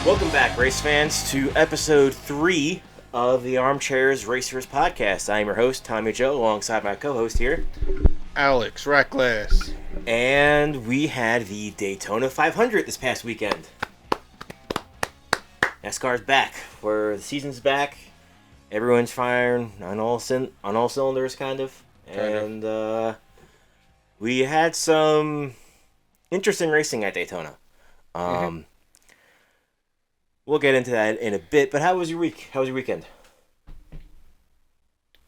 Welcome back, race fans, to episode 3 of the Armchairs Racers podcast. I am your host, Tommy Joe, alongside my co-host here, Alex Reckless. And we had the Daytona 500 this past weekend. NASCAR's back. The season's back. Everyone's firing on all cylinders, kind of. And we had some interesting racing at Daytona. We'll get into that in a bit, but how was your week? How was your weekend?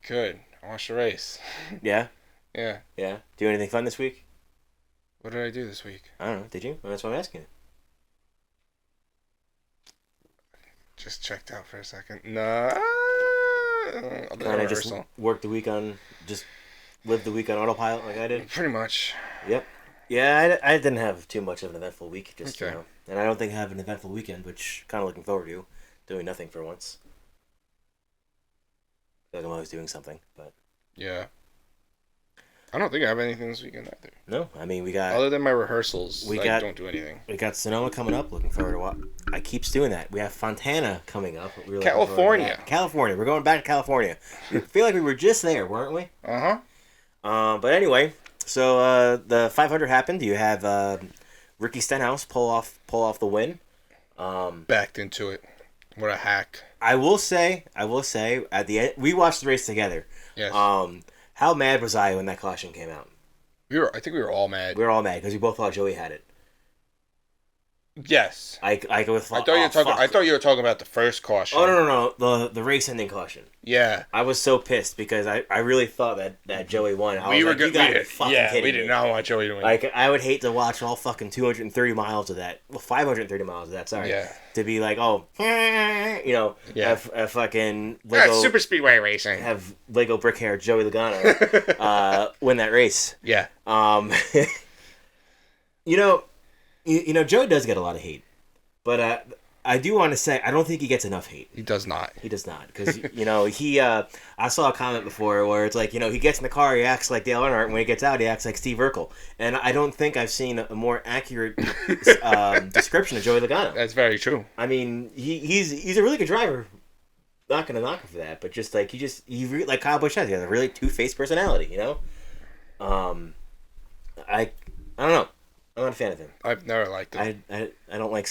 Good. I watched the race. Yeah? Yeah. Yeah? Do anything fun this week? What did I do this week? I don't know. Did you? Well, that's what I'm asking. Just checked out for a second. Nah. Kind of just lived the week on autopilot like I did? Pretty much. Yep. Yeah, I didn't have too much of an eventful week, Okay. And I don't think I have an eventful weekend, which kind of looking forward to, doing nothing for once. I feel like I'm always doing something, but... Yeah. I don't think I have anything this weekend either. No, I mean, we got... Other than my rehearsals, I don't do anything. We got Sonoma coming up, looking forward to what... I keep doing that. We have Fontana coming up. California. California. We're going back to California. I feel like we were just there, weren't we? Uh-huh. But anyway, so the 500 happened. You have Ricky Stenhouse pull off the win. Backed into it. What a hack. I will say at the end we watched the race together. Yes. How mad was I when that caution came out? I think we were all mad. We were all mad because we both thought Joey had it. Yes. I thought you were talking about the first caution. Oh no, the race ending caution. Yeah. I was so pissed because I really thought that Joey won. We did not want Joey to win. Like, I would hate to watch all fucking 230 miles of that. Well, 530 miles of that, sorry. Yeah. To be like, have fucking Lego... That's super speedway racing. Have Lego brick hair Joey Logano win that race. Yeah. Joey does get a lot of hate. But I do want to say, I don't think he gets enough hate. He does not. He does not. Because, I saw a comment before where it's like, he gets in the car, he acts like Dale Earnhardt, and when he gets out, he acts like Steve Urkel. And I don't think I've seen a more accurate description of Joey Logano. That's very true. I mean, he's a really good driver. Not going to knock him for that, but just like, like Kyle Busch has, he has a really two-faced personality, I don't know. I'm not a fan of him. I've never liked him. I don't like...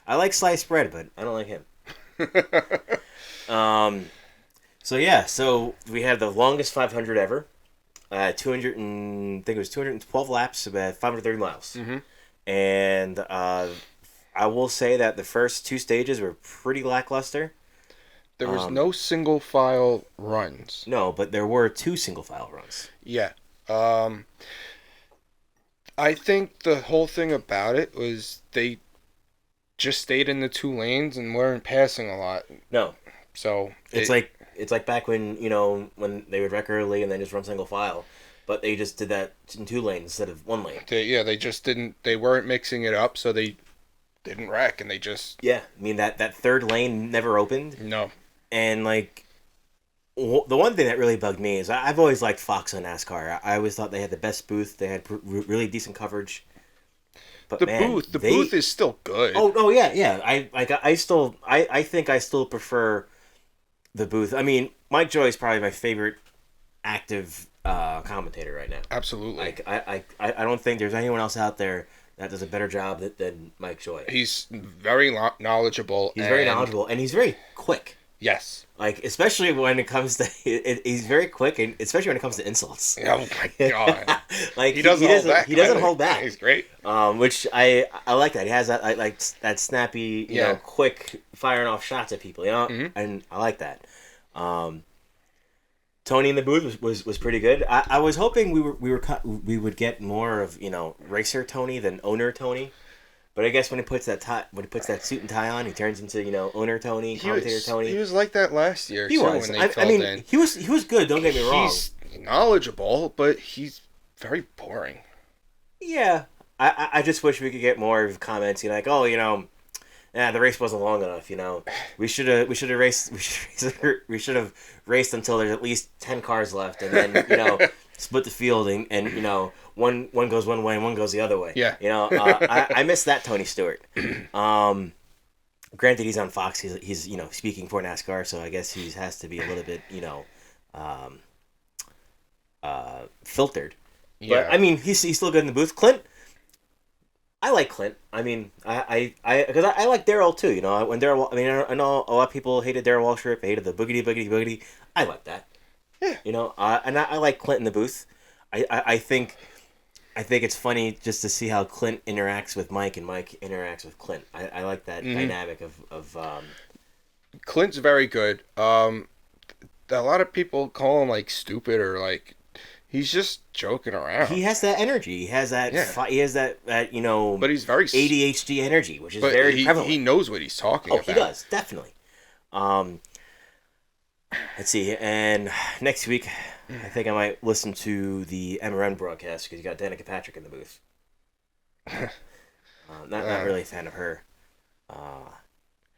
I like sliced bread, but I don't like him. So we had the longest 500 ever. 212 laps, about 530 miles. Mm-hmm. And I will say that the first two stages were pretty lackluster. There was no single file runs. No, but there were two single file runs. Yeah. I think the whole thing about it was they just stayed in the two lanes and weren't passing a lot. No. So it's like back when when they would wreck early and then just run single file, but they just did that in two lanes instead of one lane. They just didn't. They weren't mixing it up, so they didn't wreck, and they just. Yeah, I mean that third lane never opened. No. And like, the one thing that really bugged me is I've always liked Fox on NASCAR. I always thought they had the best booth. They had really decent coverage. But the booth is still good. Oh yeah. I think I still prefer the booth. I mean, Mike Joy is probably my favorite active commentator right now. Absolutely. Like I don't think there's anyone else out there that does a better job than Mike Joy. He's very knowledgeable. He's very knowledgeable, and he's very quick. Yes. Like, especially when it comes to... he's very quick, and especially when it comes to insults. Oh, my God. Like, he doesn't hold back. He's great. Which I like that. He has that that snappy, quick firing off shots at people, Mm-hmm. And I like that. Tony in the booth was pretty good. I was hoping we would get more of, racer Tony than owner Tony. But I guess when he puts that suit and tie on, he turns into owner Tony, commentator Tony. He was like that last year. He was. I mean, he was good. Don't get me wrong. He's knowledgeable, but he's very boring. Yeah, I just wish we could get more of comments. Like, the race wasn't long enough. We should have raced. We should have raced until there's at least 10 cars left, and then split the field, and one goes one way and one goes the other way. Yeah. I miss that Tony Stewart. Granted, he's on Fox. He's speaking for NASCAR, so I guess he has to be a little bit um, filtered. But Yeah. I mean, he's still good in the booth. Clint, I like Clint. I mean, because I like Darrell too. When Darrell, I mean, I know a lot of people hated Darrell Waltrip, hated the boogity boogity boogity. I like that. Yeah. And I like Clint in the booth. I think it's funny just to see how Clint interacts with Mike and Mike interacts with Clint. I like that dynamic of Clint's very good. A lot of people call him like stupid or like he's just joking around. he has that energy. He has that. Yeah. He has that But he's very ADHD energy, which is but very prevalent. he knows what he's talking about. He does definitely. Um, let's see. And next week, I think I might listen to the MRN broadcast because you got Danica Patrick in the booth. Not really a fan of her.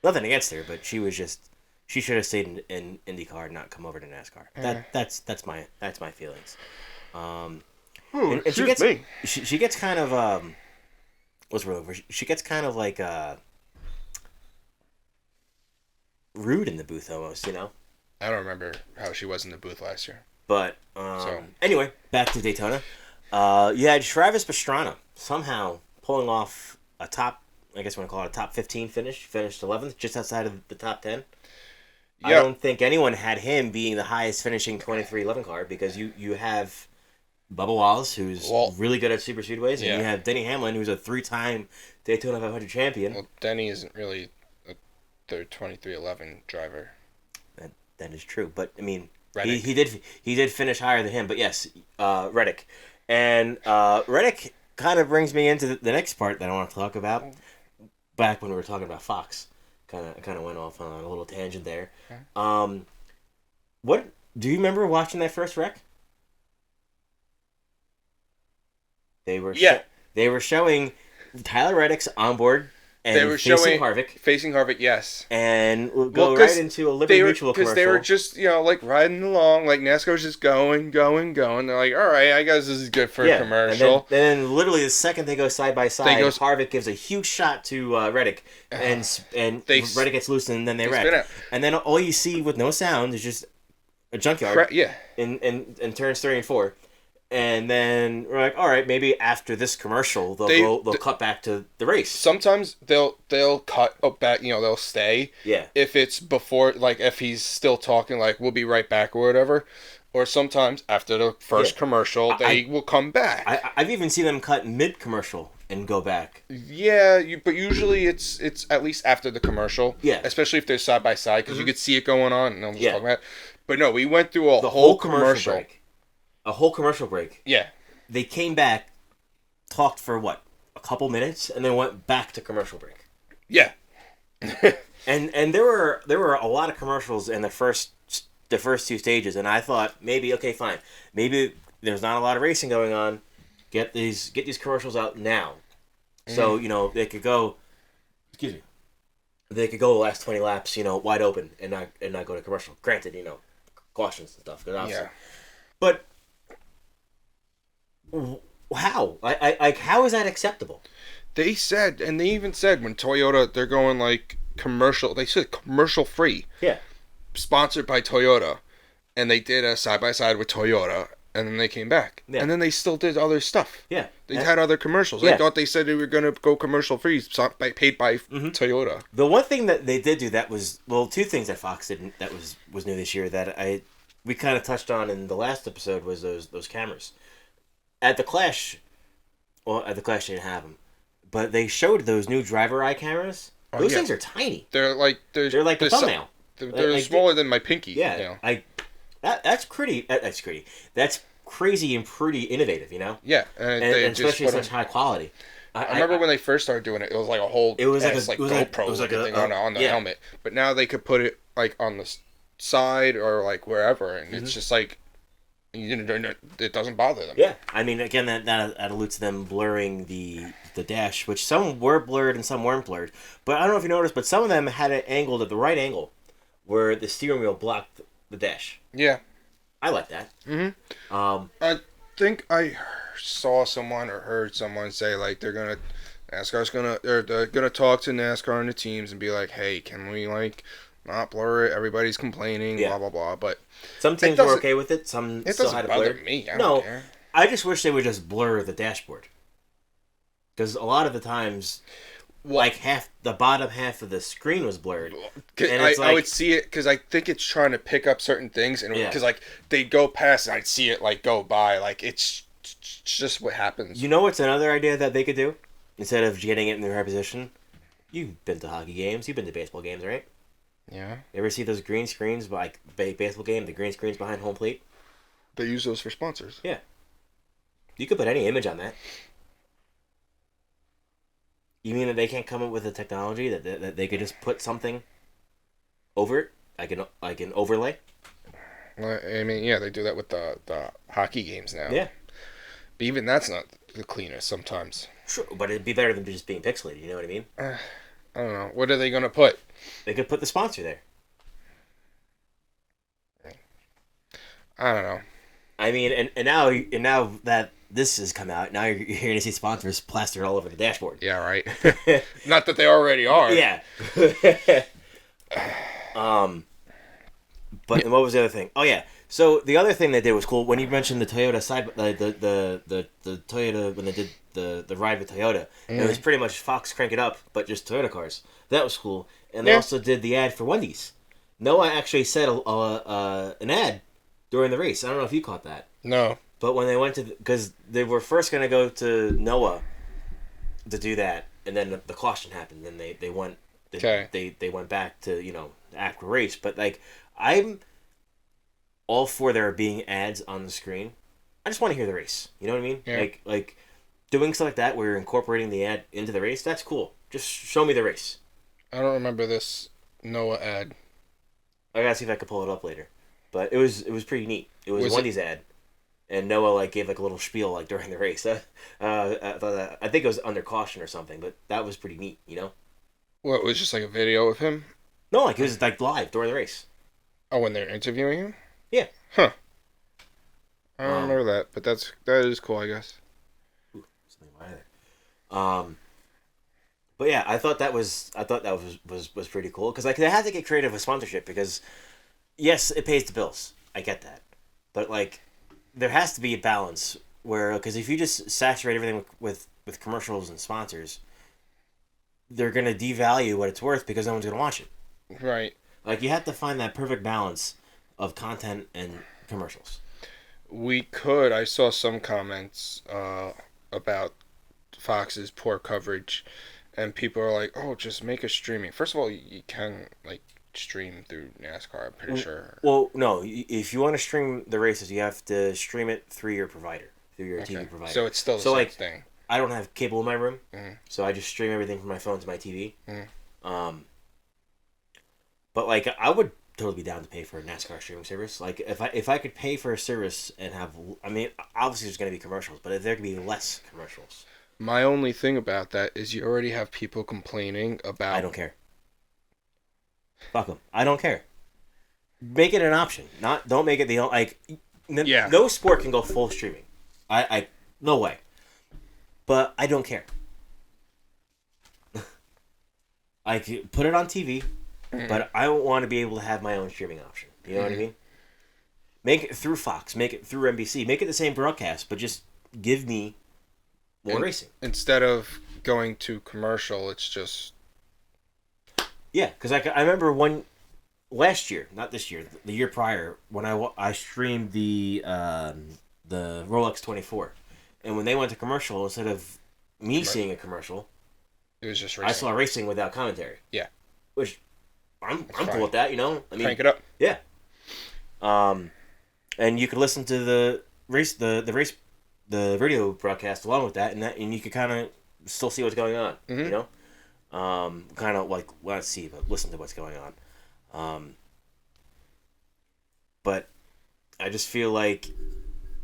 Nothing against her, but she should have stayed in IndyCar and not come over to NASCAR. That's my feelings. Ooh, And me. she gets kind of what's the word? She gets kind of like rude in the booth almost, I don't remember how she was in the booth last year. But anyway, back to Daytona. You had Travis Pastrana somehow pulling off a top, I guess we're gonna call it a top 15 finish. Finished 11th, just outside of the top 10. Yeah. I don't think anyone had him being the highest finishing 2311 car because you have Bubba Wallace, who's really good at super speedways, and you have Denny Hamlin, who's a 3-time Daytona 500 champion. Well, Denny isn't really the 2311 driver. That is true, but I mean, Reddick. he did finish higher than him. But yes, Reddick, and Reddick kind of brings me into the next part that I want to talk about. Back when we were talking about Fox, kind of went off on a little tangent there. What do you remember watching that first wreck? They were showing Tyler Reddick's onboard. And they were showing Harvick. Facing Harvick, yes. And we'll go right into a Liberty Mutual commercial. Because they were just, like, riding along. Like, NASCAR was just going. They're like, all right, I guess this is good for a commercial. And then literally the second they go side by side, Harvick gives a huge shot to Reddick. And Reddick gets loose, and then they wreck. And then all you see with no sound is just a junkyard in turns 3 and 4. And then we're like, all right, maybe after this commercial, they'll cut back to the race. Sometimes they'll cut back, they'll stay. Yeah. If it's before, like, if he's still talking, like, we'll be right back or whatever. Or sometimes after the first commercial, they will come back. I've even seen them cut mid-commercial and go back. Yeah, but usually it's at least after the commercial. Yeah. Especially if they're side by side, because you could see it going on. And they'll just talk about it. But no, we went through the whole commercial break. A whole commercial break. Yeah. They came back, talked for what, a couple minutes, and then went back to commercial break. Yeah. and there were a lot of commercials in the first 2 stages, and I thought maybe okay, fine, maybe there's not a lot of racing going on. Get these commercials out now, so they could go. Excuse me. They could go the last 20 laps, wide open and not go to commercial. Granted, cautions and stuff. Yeah. But how? How is that acceptable? They said, and they even said when Toyota, they're going like commercial. They said commercial free. Yeah. Sponsored by Toyota, and they did a side by side with Toyota, and then they came back, and then they still did other stuff. Yeah. They had other commercials. I thought they said they were going to go commercial free, paid by Toyota. The one thing that they did do that was 2 things that Fox did that was new this year that we kind of touched on in the last episode was those cameras. At the Clash they didn't have them, but they showed those new driver eye cameras. Those things are tiny. They're like the thumbnail. They're smaller than my pinky. Yeah, that's pretty. That's pretty. That's crazy and pretty innovative. Yeah, and especially such high quality. I remember when they first started doing it, it was like a whole. It was GoPro thing on the helmet, but now they could put it like on the side or like wherever, and it's just like. It doesn't bother them. Yeah, I mean, again, that alludes to them blurring the dash, which some were blurred and some weren't blurred. But I don't know if you noticed, but some of them had it angled at the right angle, where the steering wheel blocked the dash. Yeah, I like that. I think I saw someone or heard someone say like they're gonna They're gonna talk to NASCAR and the teams and be like, hey, can we like not blur it? Everybody's complaining, blah blah blah. But some teams were okay with it. Some it still doesn't had to bother blur. me. I don't care. I just wish they would just blur the dashboard. Because a lot of the times, like the bottom half of the screen was blurred. And I would see it because I think it's trying to pick up certain things, and because like they go past, and I'd see it like go by. Like it's just what happens. You know what's another idea that they could do instead of getting it in the right position? You've been to hockey games. You've been to baseball games, right? Yeah. You ever see those green screens like baseball game? The green screens behind home plate. They use those for sponsors. Yeah. You could put any image on that. You mean that they can't come up with a technology that they could just put something over it, like an overlay? Well, I mean, yeah, they do that with the hockey games now. Yeah. But even that's not the cleanest sometimes. Sure, but it'd be better than just being pixelated. You know what I mean? I don't know. What are they gonna put? They could put the sponsor there. I don't know. I mean, and now that this has come out, now you're going to see sponsors plastered all over the dashboard. Yeah, right. Not that they already are. Yeah. But what was the other thing? Oh yeah. So the other thing they did was cool. When you mentioned the Toyota the Toyota when they did the ride with Toyota, it was pretty much Fox Crank It Up, but just Toyota cars. That was cool. And they also did the ad for Wendy's. Noah actually said an ad during the race. I don't know if you caught that. No. But when they went to, because they were first going to go to Noah to do that, and then the caution happened, and they went. They went back to the actual race. But like, I'm all for there being ads on the screen. I just want to hear the race. You know what I mean? Yeah. Like doing stuff like that where you're incorporating the ad into the race. That's cool. Just show me the race. I don't remember this Noah ad. I gotta see if I can pull it up later. But it was pretty neat. It was Wendy's ad. And Noah gave a little spiel during the race. I think it was under caution or something, but that was pretty neat, What, it was just like a video of him? No, it was live during the race. Oh, when they're interviewing him? Yeah. Huh. I don't remember that, but that is cool, I guess. Ooh, something by there. But yeah, I thought that was pretty cool because they had to get creative with sponsorship because yes, it pays the bills. I get that, but there has to be a balance where because if you just saturate everything with commercials and sponsors, they're gonna devalue what it's worth because no one's gonna watch it. Right. You have to find that perfect balance of content and commercials. I saw some comments about Fox's poor coverage, and people are like, "Oh, just make a streaming." First of all, you can stream through NASCAR. I'm pretty sure. Well, no. If you want to stream the races, you have to stream it through your provider, through your TV provider. So it's still the same thing. I don't have cable in my room, so I just stream everything from my phone to my TV. But I would totally be down to pay for a NASCAR streaming service. If I could pay for a service and have, obviously there's going to be commercials, but if there could be less commercials. My only thing about that is you already have people complaining about. I don't care. Fuck them. I don't care. Make it an option. Don't make it no sport can go full streaming. I no way. But I don't care. I could put it on TV, but I don't want to be able to have my own streaming option. You know what I mean? Make it through Fox. Make it through NBC. Make it the same broadcast, but just give me more racing. Instead of going to commercial, it's just. Yeah, because I remember last year, not this year, the year prior, when I streamed the Rolex 24, and when they went to commercial, instead of me seeing a commercial, it was just racing. I saw racing without commentary. Yeah, which I'm cool with that. Crank it up. Yeah. And you could listen to the radio broadcast along with that, and you could kind of still see what's going on. Kind of not see, but listen to what's going on. But I just feel like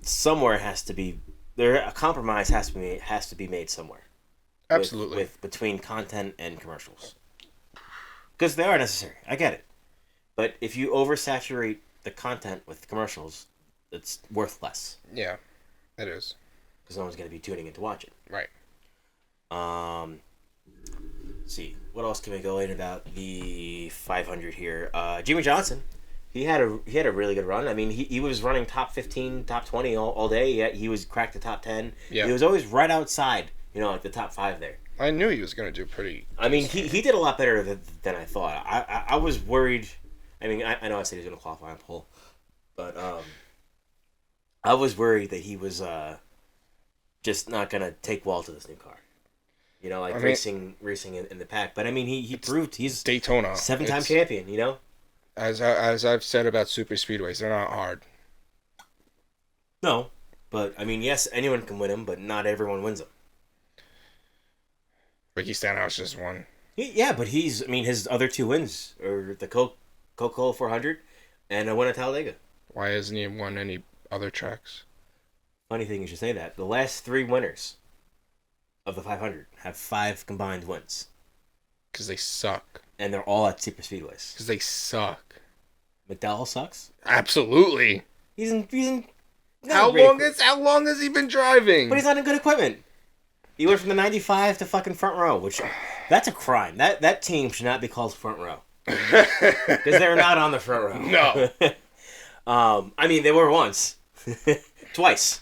somewhere has to be a compromise has to be made somewhere. Absolutely. Between content and commercials, because they are necessary. I get it, but if you oversaturate the content with commercials, it's worth less. Yeah, it is. Because no one's going to be tuning in to watch it. Right. Um, let's see, what else can we go in about the 500 here? Jimmy Johnson, he had a really good run. I mean, he was running top 15, top 20 all day. He was cracked the top 10. Yeah. He was always right outside, like the top 5 there. I knew he was going to do pretty. I mean, he did a lot better than I thought. I was worried. I mean, I know I said he was going to qualify on pole, but I was worried that he was just not going to take well to this new car. Racing in the pack. But I mean, he proved he's Daytona 7-time champion. As I've said about super speedways, they're not hard. No, but I mean, yes, anyone can win them, but not everyone wins them. Ricky Stenhouse just won. Yeah, but his other 2 wins are the Coca-Cola 400 and a win at Talladega. Why hasn't he won any other tracks? Funny thing you should say that. The last 3 winners of the 500 have 5 combined wins. Because they suck. And they're all at super speedways. Because they suck. McDowell sucks? Absolutely. He's in how long has he been driving? But he's not in good equipment. He went from the 95 to fucking front row, which that's a crime. That team should not be called front row. Because they're not on the front row. No. I mean, they were once. Twice.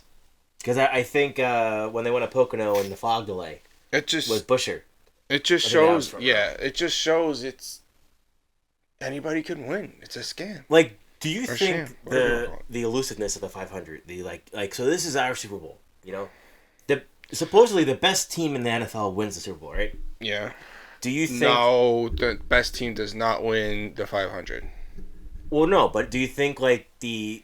Because I think when they went to Pocono in the fog delay, it just was Busher. It just shows, it just shows it's anybody can win. It's a scam. Like, do you think the elusiveness of the 500, so this is our Super Bowl, supposedly the best team in the NFL wins the Super Bowl, right? Yeah. Do you think? No, the best team does not win the 500. Well, no, but do you think the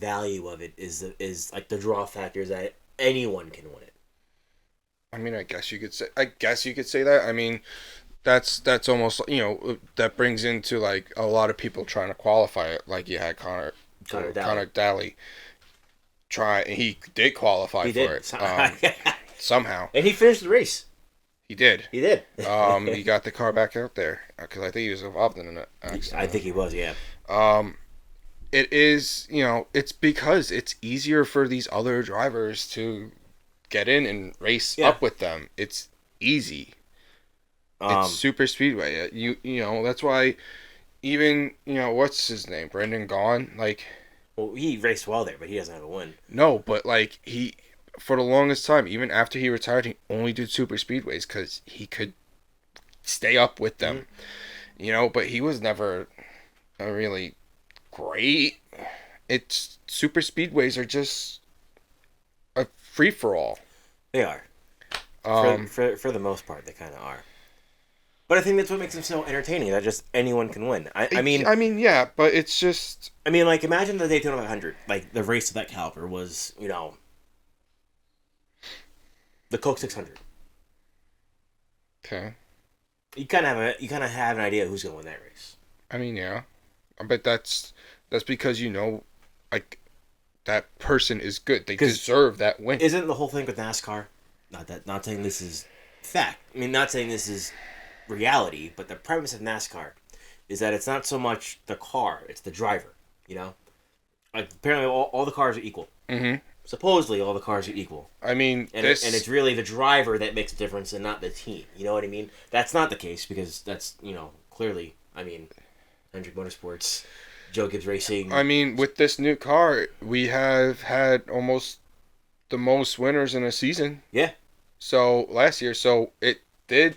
value of it is like the draw factors that anyone can win it? I mean, I guess you could say that. I mean, that's almost that brings into like a lot of people trying to qualify it. Like you had Connor Daly try. He did qualify for it somehow, and he finished the race. He did. He did. He got the car back out there because I think he was involved in an accident. I think he was. Yeah. It is. It's because it's easier for these other drivers to get in and race up with them. It's easy. It's super speedway. You know that's why even what's his name, Brendan Gaughan, well, he raced well there, but he doesn't have a win. No, but he for the longest time, even after he retired, he only did super speedways because he could stay up with them. Mm-hmm. But he was never really great. It's super speedways are just a free for all. They are. For the most part, they kind of are. But I think that's what makes them so entertaining. That just anyone can win. I mean, yeah, but it's just. I mean, imagine the Daytona 500. The race of that caliber was, the Coke 600. Okay. You kind of have an idea who's gonna win that race. I mean, yeah, but that's because that person is good. They deserve that win. Isn't the whole thing with NASCAR? Not saying this is fact. I mean, not saying this is reality, but the premise of NASCAR is that it's not so much the car, it's the driver. Apparently all the cars are equal. Mm-hmm. Supposedly all the cars are equal. I mean, and it's really the driver that makes a difference and not the team. You know what I mean? That's not the case because that's clearly. I mean, Hendrick Motorsports, Joe Gibbs Racing. I mean, with this new car, we have had almost the most winners in a season. Yeah. So last year, it did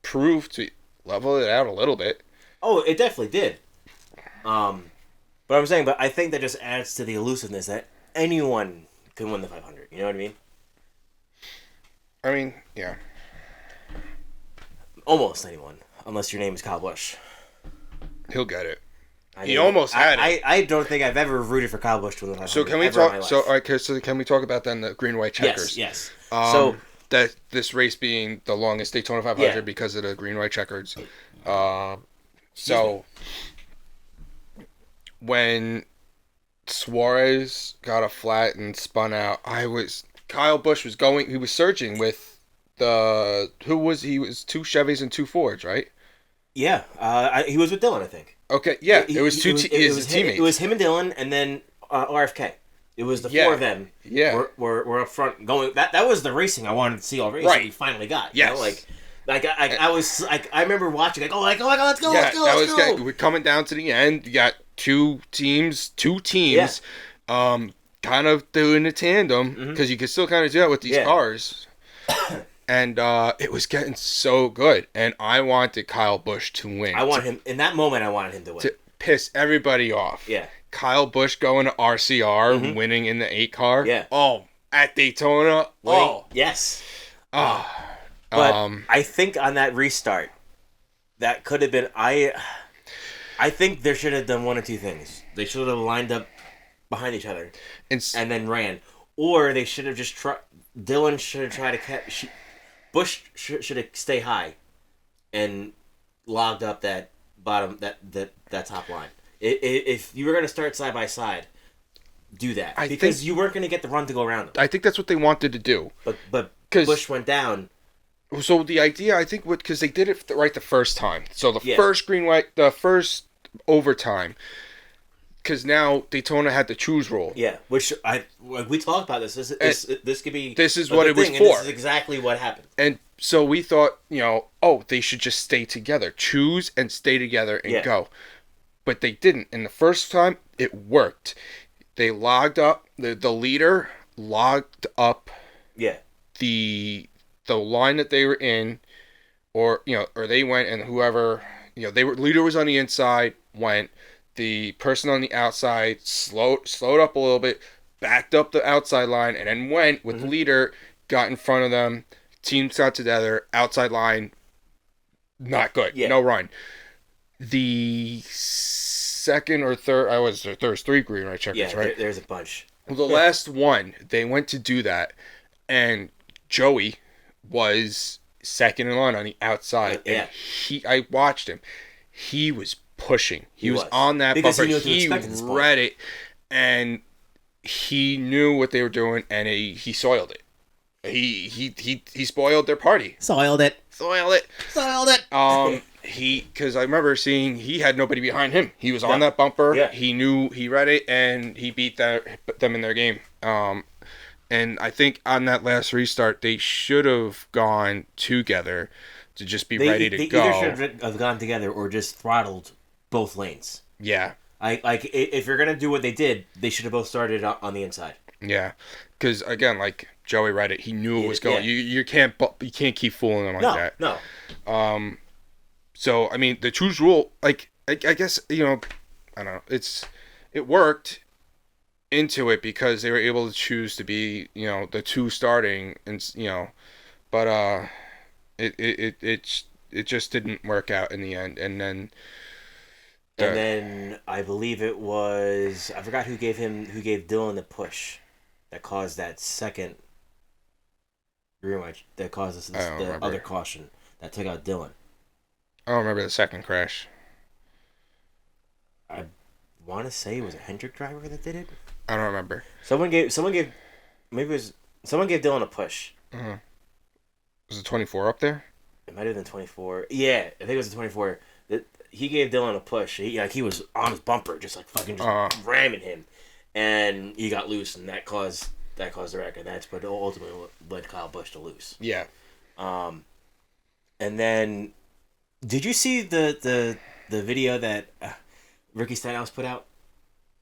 prove to level it out a little bit. Oh, it definitely did. But I think that just adds to the elusiveness that anyone can win the 500. You know what I mean? I mean, yeah. Almost anyone, unless your name is Kyle Busch. He'll get it. He almost had it. I don't think I've ever rooted for Kyle Busch to win the 500. So can we talk? So can we talk about then the green white checkers? Yes. That this race being the longest Daytona 500 because of the green white checkers. When Suarez got a flat and spun out, Kyle Busch was going. He was surging with he was 2 Chevys and 2 Fords, right? Yeah, he was with Dylan, I think. Okay, yeah, it was a teammate. It was him and Dylan, and then RFK. It was the four of them. Yeah. Were up front going. That was the racing I wanted to see all race. Right. That we finally got. Yes. You know? I was like, I remember watching like, oh my god, let's go, let's go, let's go. Good. We're coming down to the end. You got two teams, kind of doing a tandem because you can still kind of do that with these cars. And it was getting so good, and I wanted Kyle Busch to win. I want him in that moment. I wanted him to win to piss everybody off. Yeah, Kyle Busch going to RCR, winning in the 8 car. Yeah. Oh, at Daytona. Winning. Oh, yes. But I think on that restart, that could have been. I think they should have done one of two things. They should have lined up behind each other and then ran, or they should have just tried. Dylan should have tried to catch. Bush should have stayed high, and logged up that bottom that top line. If you were going to start side by side, do that because you weren't going to get the run to go around them. I think that's what they wanted to do. But Bush went down. So the idea, I think, because they did it right the first time. So the first green light, the first overtime. Because now Daytona had the choose rule. Yeah, which we talked about this. This could be. This is what it was for. This is exactly what happened. And so we thought, they should just stay together, choose and stay together and go. But they didn't. And the first time, it worked. They logged up. The leader logged up. Yeah. The line that they were in, or they went, and whoever leader was on the inside went. The person on the outside slowed up a little bit, backed up the outside line, and then went with the leader, got in front of them, teams got together, outside line, not good, no run. The second or third, there's 3 green light checkers, right? There's a bunch. Well, the last one, they went to do that, and Joey was second in line on the outside, and I watched him. He was pushing. He was on that bumper. He read it, and he knew what they were doing, and he soiled it. He spoiled their party. Soiled it. Because I remember seeing he had nobody behind him. He was on that bumper. Yeah. He knew, he read it, and he beat them in their game. And I think on that last restart, they should have gone together to just be ready to go. They either should have gone together or just throttled both lanes. Yeah. If you're gonna do what they did, they should have both started on the inside. Yeah, because again, like Joey read it, he knew it was going. Yeah. You can't keep fooling them like that. No. So I mean, the choose rule, like I guess I don't know. It worked into it because they were able to choose to be the 2 starting and but it just didn't work out in the end, and then. And then I believe it was I forgot who gave Dylan the push that caused that second green light that caused the other caution that took out Dylan. I don't remember the second crash. I want to say it was a Hendrick driver that did it. I don't remember. Someone gave Dylan a push. Uh-huh. Was it 24 up there? It might have been 24. Yeah, I think it was the 24. He gave Dylan a push. He was on his bumper, just like fucking ramming him, and he got loose, and that caused the wreck, and that's what ultimately led Kyle Busch to lose. Yeah. And then, did you see the video that Ricky Stenhouse put out?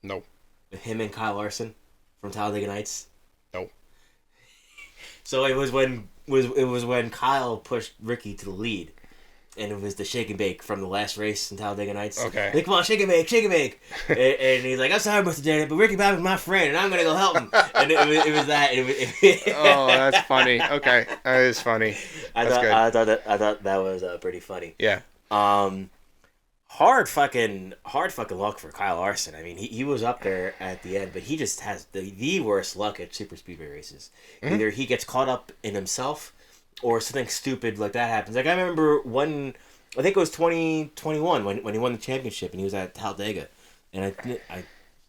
No. With him and Kyle Larson from Talladega Nights. No. So it was when Kyle pushed Ricky to the lead. And it was the shake and bake from the last race in Talladega Nights. Okay. Like, come on, shake and bake. and he's like, I'm sorry, Mr. Janet, but Ricky Bobby's my friend, and I'm going to go help him. And it was that. Oh, that's funny. Okay. That is funny. I thought that was pretty funny. Yeah. Hard fucking luck for Kyle Larson. I mean, he was up there at the end, but he just has the worst luck at super speedway races. Mm-hmm. Either he gets caught up in himself, or something stupid like that happens. Like I remember I think it was 2021 when he won the championship and he was at Talladega, and it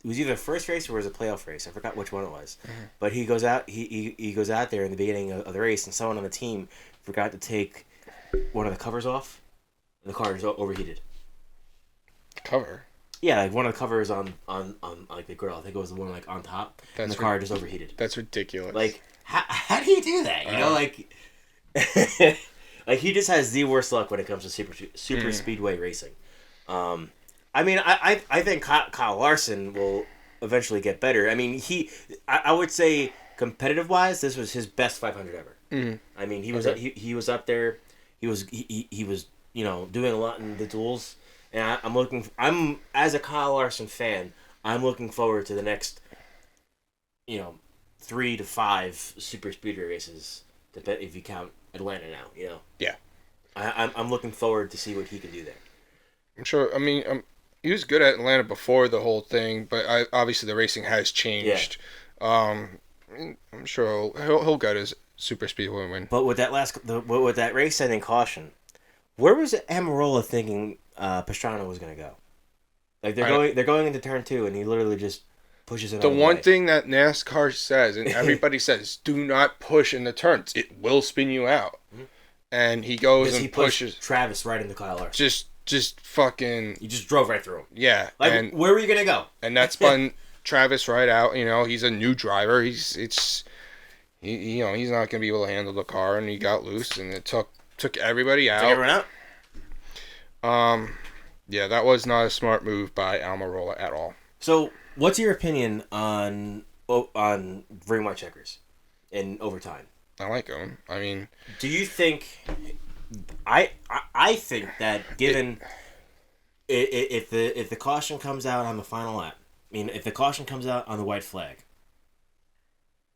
was either the first race or it was a playoff race. I forgot which one it was. Mm-hmm. But he goes out he goes out there in the beginning of the race, and someone on the team forgot to take one of the covers off, and the car is overheated. Cover? Yeah, like one of the covers on like the grill. I think it was the one like on top, and the car just overheated. That's ridiculous. Like, how do you do that? You know, like, like he just has the worst luck when it comes to super speedway racing. I mean, I think Kyle Larson will eventually get better. I mean, I would say competitive wise, this was his best 500 ever. I mean, he was up there. He was doing a lot in the duels. And I'm as a Kyle Larson fan, I'm looking forward to the next, 3 to 5 super speedway races. If you count Atlanta now, Yeah. I'm looking forward to see what he can do there. I'm sure. I mean, he was good at Atlanta before the whole thing, but obviously the racing has changed. Yeah. I'm sure he'll get his super speedway win. But with that race-ending caution, where was Amarola thinking Pastrana was going to go? Like they're going into turn 2, and he literally just pushes it. The one thing that NASCAR says, and everybody says, do not push in the turns. It will spin you out. Mm-hmm. And he goes and pushes Travis right into Kyle Larson. Just fucking. You just drove right through him. Yeah. Like, where were you gonna go? And that spun Travis right out. He's a new driver. He's not gonna be able to handle the car, and he got loose, and it took everybody out. Took everyone out. Yeah, that was not a smart move by Almirola at all. So, what's your opinion on green white checkers in overtime? I like them. I mean, do you think? I think that given if the caution comes out on the final lap, I mean, if the caution comes out on the white flag,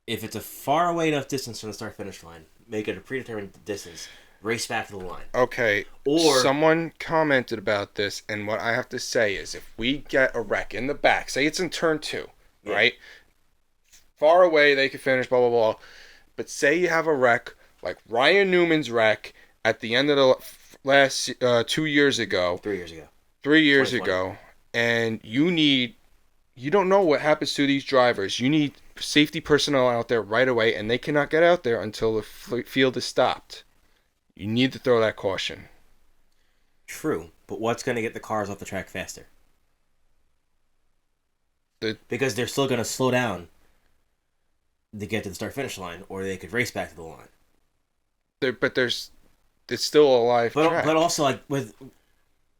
if it's a far away enough distance from the start finish line, make it a predetermined distance. Race back to the line. Okay. Or someone commented about this, and what I have to say is, if we get a wreck in the back, say it's in turn 2, yeah. Right? Far away, they could finish, blah blah blah. But say you have a wreck like Ryan Newman's wreck at the end of the last 2 years ago. 3 years ago. 3 years ago, and you don't know what happens to these drivers. You need safety personnel out there right away, and they cannot get out there until the field is stopped. You need to throw that caution. True, but what's going to get the cars off the track faster? Because they're still going to slow down to get to the start-finish line, or they could race back to the line. It's still a live track. But also, like with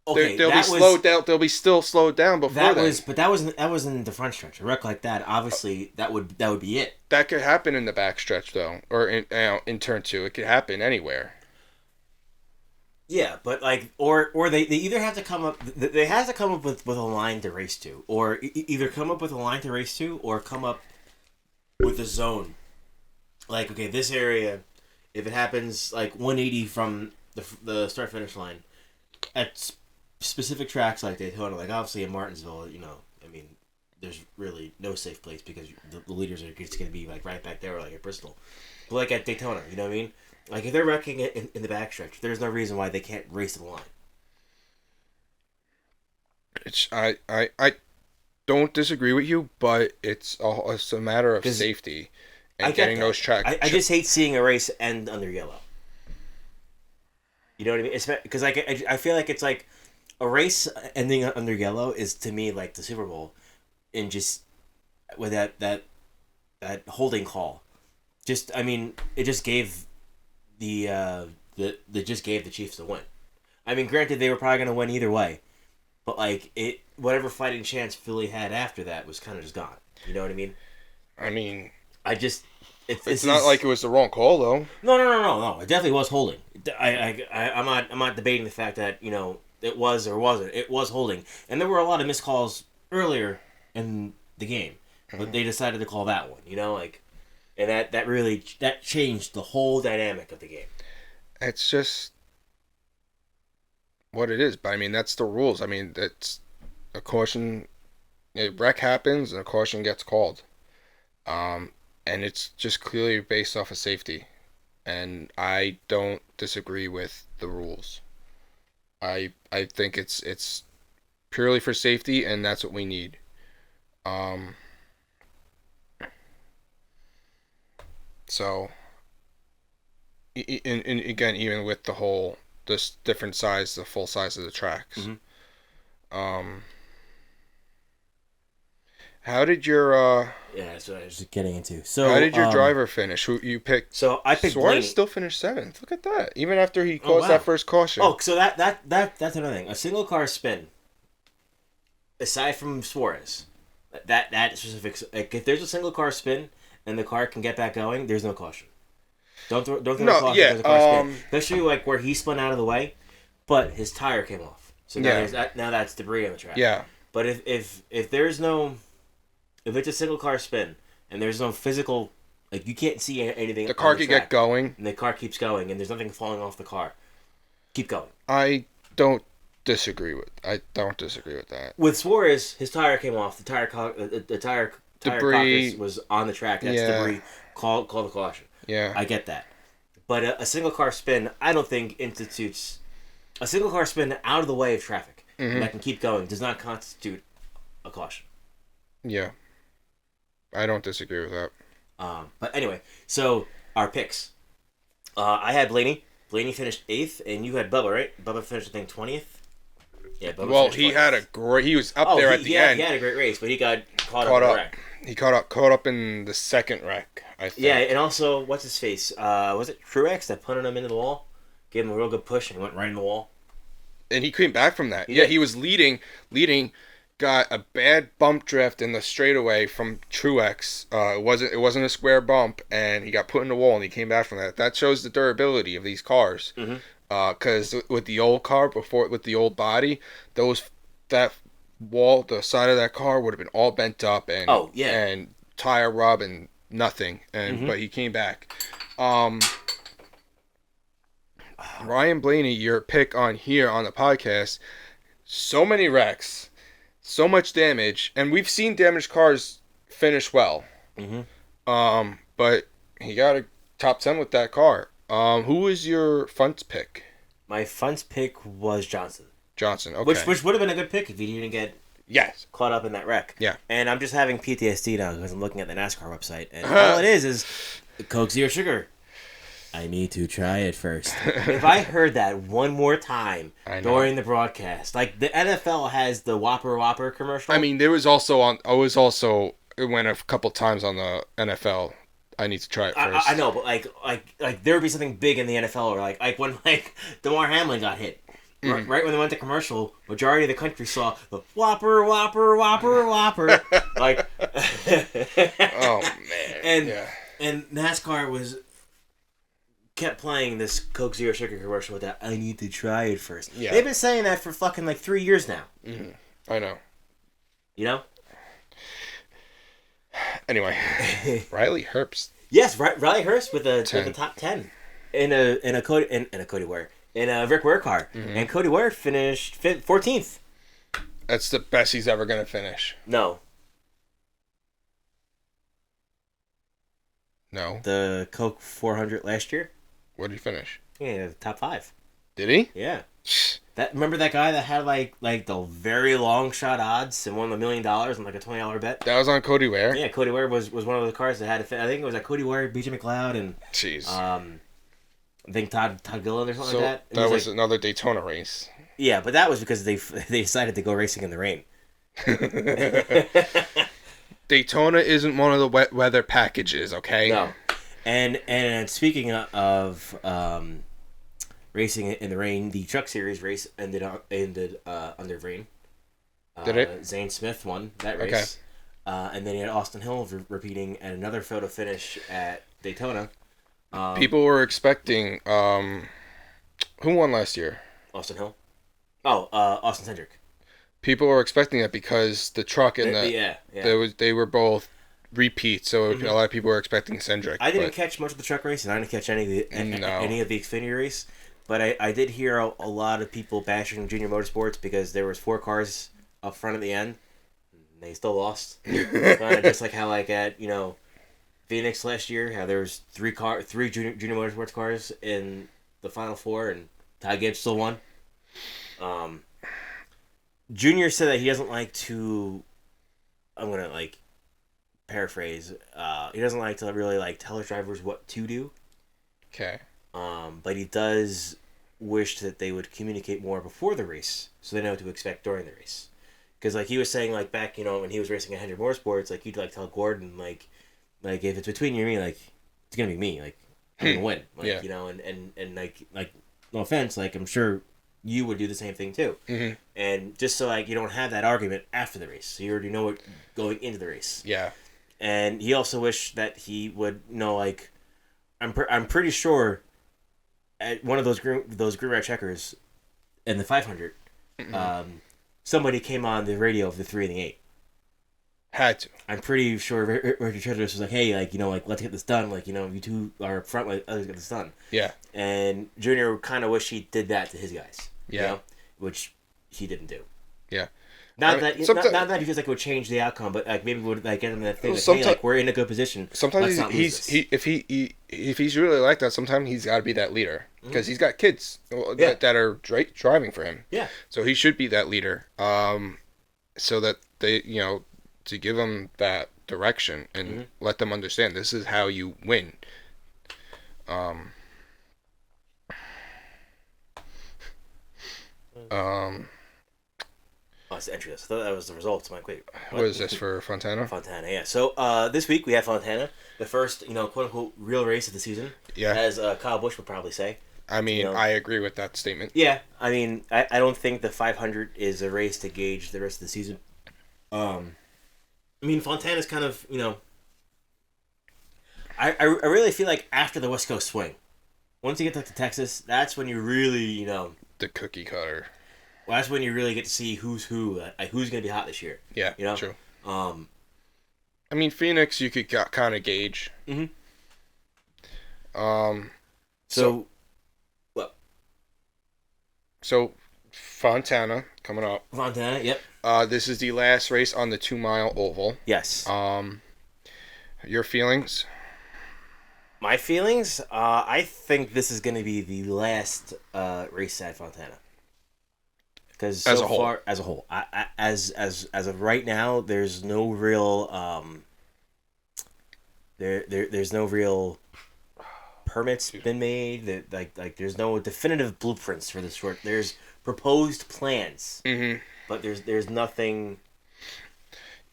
they'll be still slowed down before that. But that was in the front stretch. A wreck like that, obviously, that would be it. That could happen in the back stretch though, or in turn 2. It could happen anywhere. Yeah, but like, or they either have to come up. They have to come up with a line to race to, or either come up with a line to race to, or come up with a zone. Like, okay, this area, if it happens like 180 from the start finish line, at specific tracks like Daytona, like obviously in Martinsville, I mean, there's really no safe place because the leaders are just going to be like right back there, like at Bristol. But like at Daytona, you know what I mean? Like, if they're wrecking it in the backstretch, there's no reason why they can't race to the line. I don't disagree with you, but it's a matter of safety and getting those tracks. I just hate seeing a race end under yellow. You know what I mean? Because I feel like it's like a race ending under yellow is, to me, like the Super Bowl, and just with that holding call. Just, I mean, it just gave just gave the Chiefs the win. I mean, granted, they were probably going to win either way, but like whatever fighting chance Philly had after that was kind of just gone. You know what I mean? I mean, it's not like it was the wrong call though. No. It definitely was holding. I'm not debating the fact that it was or wasn't. It was holding, and there were a lot of missed calls earlier in the game, but they decided to call that one. And that really changed the whole dynamic of the game. It's just what it is, but I mean that's the rules. I mean that's a caution. A wreck happens and a caution gets called, and it's just clearly based off of safety, and I don't disagree with the rules. I think it's purely for safety, and that's what we need. So, and again, even with the different size, the full size of the tracks. Mm-hmm. How did your Yeah, that's what I was just getting into. So how did your driver finish? Who you picked? So I picked Suarez Blaney. still finished 7th. Look at that. Even after he Oh, caused wow. that first caution. Oh, so that's another thing. A single car spin, aside from Suarez, that specific, like if there's a single car spin and the car can get back going, there's no caution. Don't throw No, a caution yeah, if there's a car spin. Especially like where he spun out of the way, but his tire came off. So now Yeah. now that's debris on the track. Yeah. But if there's no, if it's a single car spin and there's no physical, like you can't see anything. The car on the could track, get going. and the car keeps going, and there's nothing falling off the car. Keep going. I don't disagree with that. With Suarez, his tire came off. The tire Debris caucus was on the track. That's Yeah. debris. Call the caution. Yeah. I get that. But a single car spin, I don't think institutes a single car spin out of the way of traffic Mhm. that can keep going does not constitute a caution. Yeah. I don't disagree with that. But anyway, so our picks. I had Blaney. Blaney finished 8th, and you had Bubba, right? Bubba finished, I think, 20th. Yeah, Bubba. Well, finished he 20th. had he was up there at the end. He had a great race, but he got caught Caught up in up. the wreck. He caught up in the second wreck, I think. Yeah, and also, what's his face? Was it Truex that punted him into the wall? Gave him a real good push, and he went right in the wall. And he came back from that. He Yeah, did. he was leading, got a bad bump drift in the straightaway from Truex. It wasn't a square bump, and he got put in the wall, and he came back from that. That shows the durability of these cars. Mm-hmm. Because with the old car with the old body, that wall, the side of that car would have been all bent up and and tire rub and nothing. And but he came back. Ryan Blaney, your pick on here on the podcast. So many wrecks, so much damage, and we've seen damaged cars finish well. Mm-hmm. But he got a top 10 with that car. Who was your funds pick? My funds pick was Johnson. Johnson, okay. Which would have been a good pick if he didn't get caught up in that wreck. Yeah. And I'm just having PTSD now because I'm looking at the NASCAR website, and all it is Coke Zero Sugar. I need to try it first. If I heard that one more time during the broadcast, like the NFL has the Whopper commercial. I mean, it went a couple times on the NFL. I need to try it first. I know, but like there would be something big in the NFL, or like when DeMar Hamlin got hit. Right when they went to commercial, majority of the country saw the Whopper. Like, oh man! And NASCAR kept playing this Coke Zero Sugar commercial with that. I need to try it first. Yeah. They've been saying that for fucking like 3 years now. Mm-hmm. I know. You know. Anyway, Riley Herbst. Yes, Riley Hurst with the top 10 in a Cody Ware. In a Rick Ware car. And Cody Ware finished 14th. That's the best he's ever going to finish. No. No. The Coke 400 last year? What did he finish? Yeah, top 5. Did he? Yeah. Remember that guy that had like the very long shot odds and won $1 million on like a $20 bet? That was on Cody Ware? Yeah, Cody Ware was one of the cars that had I think it was like Cody Ware, BJ McLeod, and jeez. I think Todd Gilliland or something like that. That was another Daytona race. Yeah, but that was because they decided to go racing in the rain. Daytona isn't one of the wet weather packages, okay? No. And speaking of racing in the rain, the Truck Series race ended under rain. Did it? Zane Smith won that race. Okay. And then you had Austin Hill repeating at another photo finish at Daytona. People were expecting who won last year? Austin Hill. Oh, Austin Cindric. People were expecting it because the truck and they were both repeats, so a lot of people were expecting Cindric. I didn't catch much of the truck race, and I didn't catch any of the Xfinity race, but I did hear a lot of people bashing Junior Motorsports because there was 4 cars up front at the end, and they still lost. Just like how at Phoenix last year, how there was 3 Junior Motorsports cars in the final 4, and Ty Gibbs still won. Junior said that he doesn't like to. I'm gonna paraphrase. He doesn't like to really tell his drivers what to do. Okay. But he does wish that they would communicate more before the race, so they know what to expect during the race. Because like he was saying like back when he was racing at Hendrick Motorsports, like he'd like tell Gordon like if it's between you and me, like it's gonna be me, like I'm gonna win, like and like no offense, like I'm sure you would do the same thing too, and just so like you don't have that argument after the race, so you already know it going into the race. Yeah. And he also wished that he would like I'm pretty sure at one of those green red checkers in the 500, somebody came on the radio of the 3 and the 8. Had to. I'm pretty sure Richard Childress was like, hey, like like let's get this done, like you two are up front, like let's get this done. Yeah. And Junior kind of wished he did that to his guys. Yeah. Which he didn't do. Yeah. Not that he feels like it would change the outcome, but like maybe would like get him that thing. Like, hey, like we're in a good position. Sometimes if he's really like that, sometimes he's got to be that leader because he's got kids that are driving for him. Yeah. So he should be that leader. So that they to give them that direction and let them understand this is how you win. Oh, it's the entry list. I thought that was the results. I'm like, wait. What is this for Fontana? Fontana, yeah. So this week we have Fontana, the first, quote unquote, real race of the season. Yeah. As Kyle Busch would probably say. I mean, I agree with that statement. Yeah. I mean, I don't think the 500 is a race to gauge the rest of the season. I mean, Fontana's kind of, I really feel like after the West Coast swing, once you get to Texas, that's when you really, the cookie cutter. Well, that's when you really get to see who's who, like who's going to be hot this year. Yeah, true. I mean, Phoenix, you could kind of gauge. Mm-hmm. So Fontana coming up. Fontana, yep. This is the last race on the 2-mile oval. Yes. Your feelings? My feelings? I think this is going to be the last race at Fontana. Because as a whole, as of right now, there's no real there's no real permits been made. That like there's no definitive blueprints for this short. There's proposed plans, but there's nothing.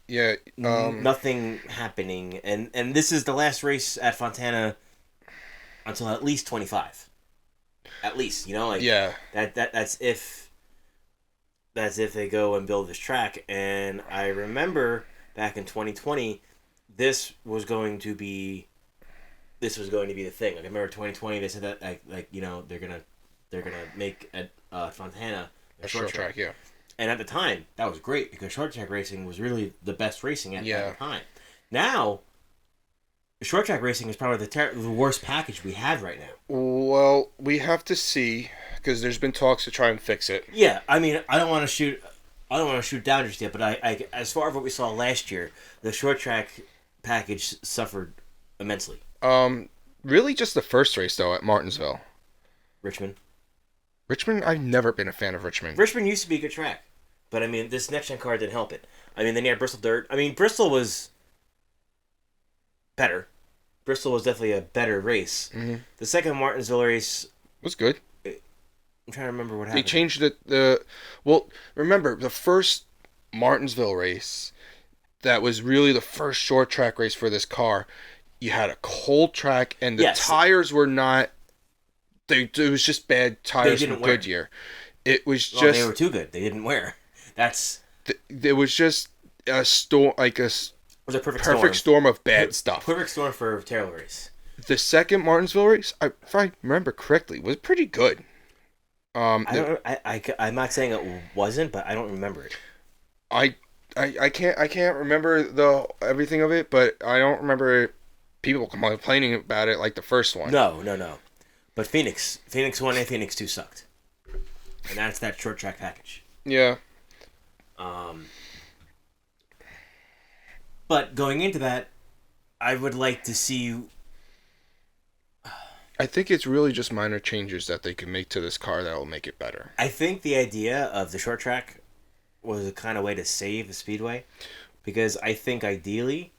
Yeah, nothing happening, and this is the last race at Fontana until at least 25. At least, that's if they go and build this track. And I remember back in 2020, this was going to be the thing. Like I remember 2020, they said that they're gonna make Fontana a short track, yeah. And at the time, that was great because short track racing was really the best racing at the time. Now, short track racing is probably the worst package we have right now. Well, we have to see because there's been talks to try and fix it. Yeah, I mean, I don't want to shoot down just yet, but I as far as what we saw last year, the short track package suffered immensely. Really, just the first race though at Martinsville. Richmond, I've never been a fan of Richmond. Richmond used to be a good track, but I mean, this next gen car didn't help it. I mean, then you had Bristol Dirt. I mean, Bristol was better. Bristol was definitely a better race. Mm-hmm. The second Martinsville race was good. I'm trying to remember what happened. They changed well, remember, the first Martinsville race, that was really the first short track race for this car. You had a cold track, and the tires were not... It was just bad tires from Goodyear. It was just... they were too good. They didn't wear. That's... It was just a storm, like a... It was a perfect storm of bad stuff. Perfect storm for a terrible race. The second Martinsville race, if I remember correctly, was pretty good. I'm not saying it wasn't, but I don't remember it. I can't remember everything of it, but I don't remember people complaining about it like the first one. No. But Phoenix 1 and Phoenix 2 sucked, and that's that short track package. Yeah. But going into that, I would like to see you. I think it's really just minor changes that they can make to this car that will make it better. I think the idea of the short track was a kind of way to save the speedway, because I think ideally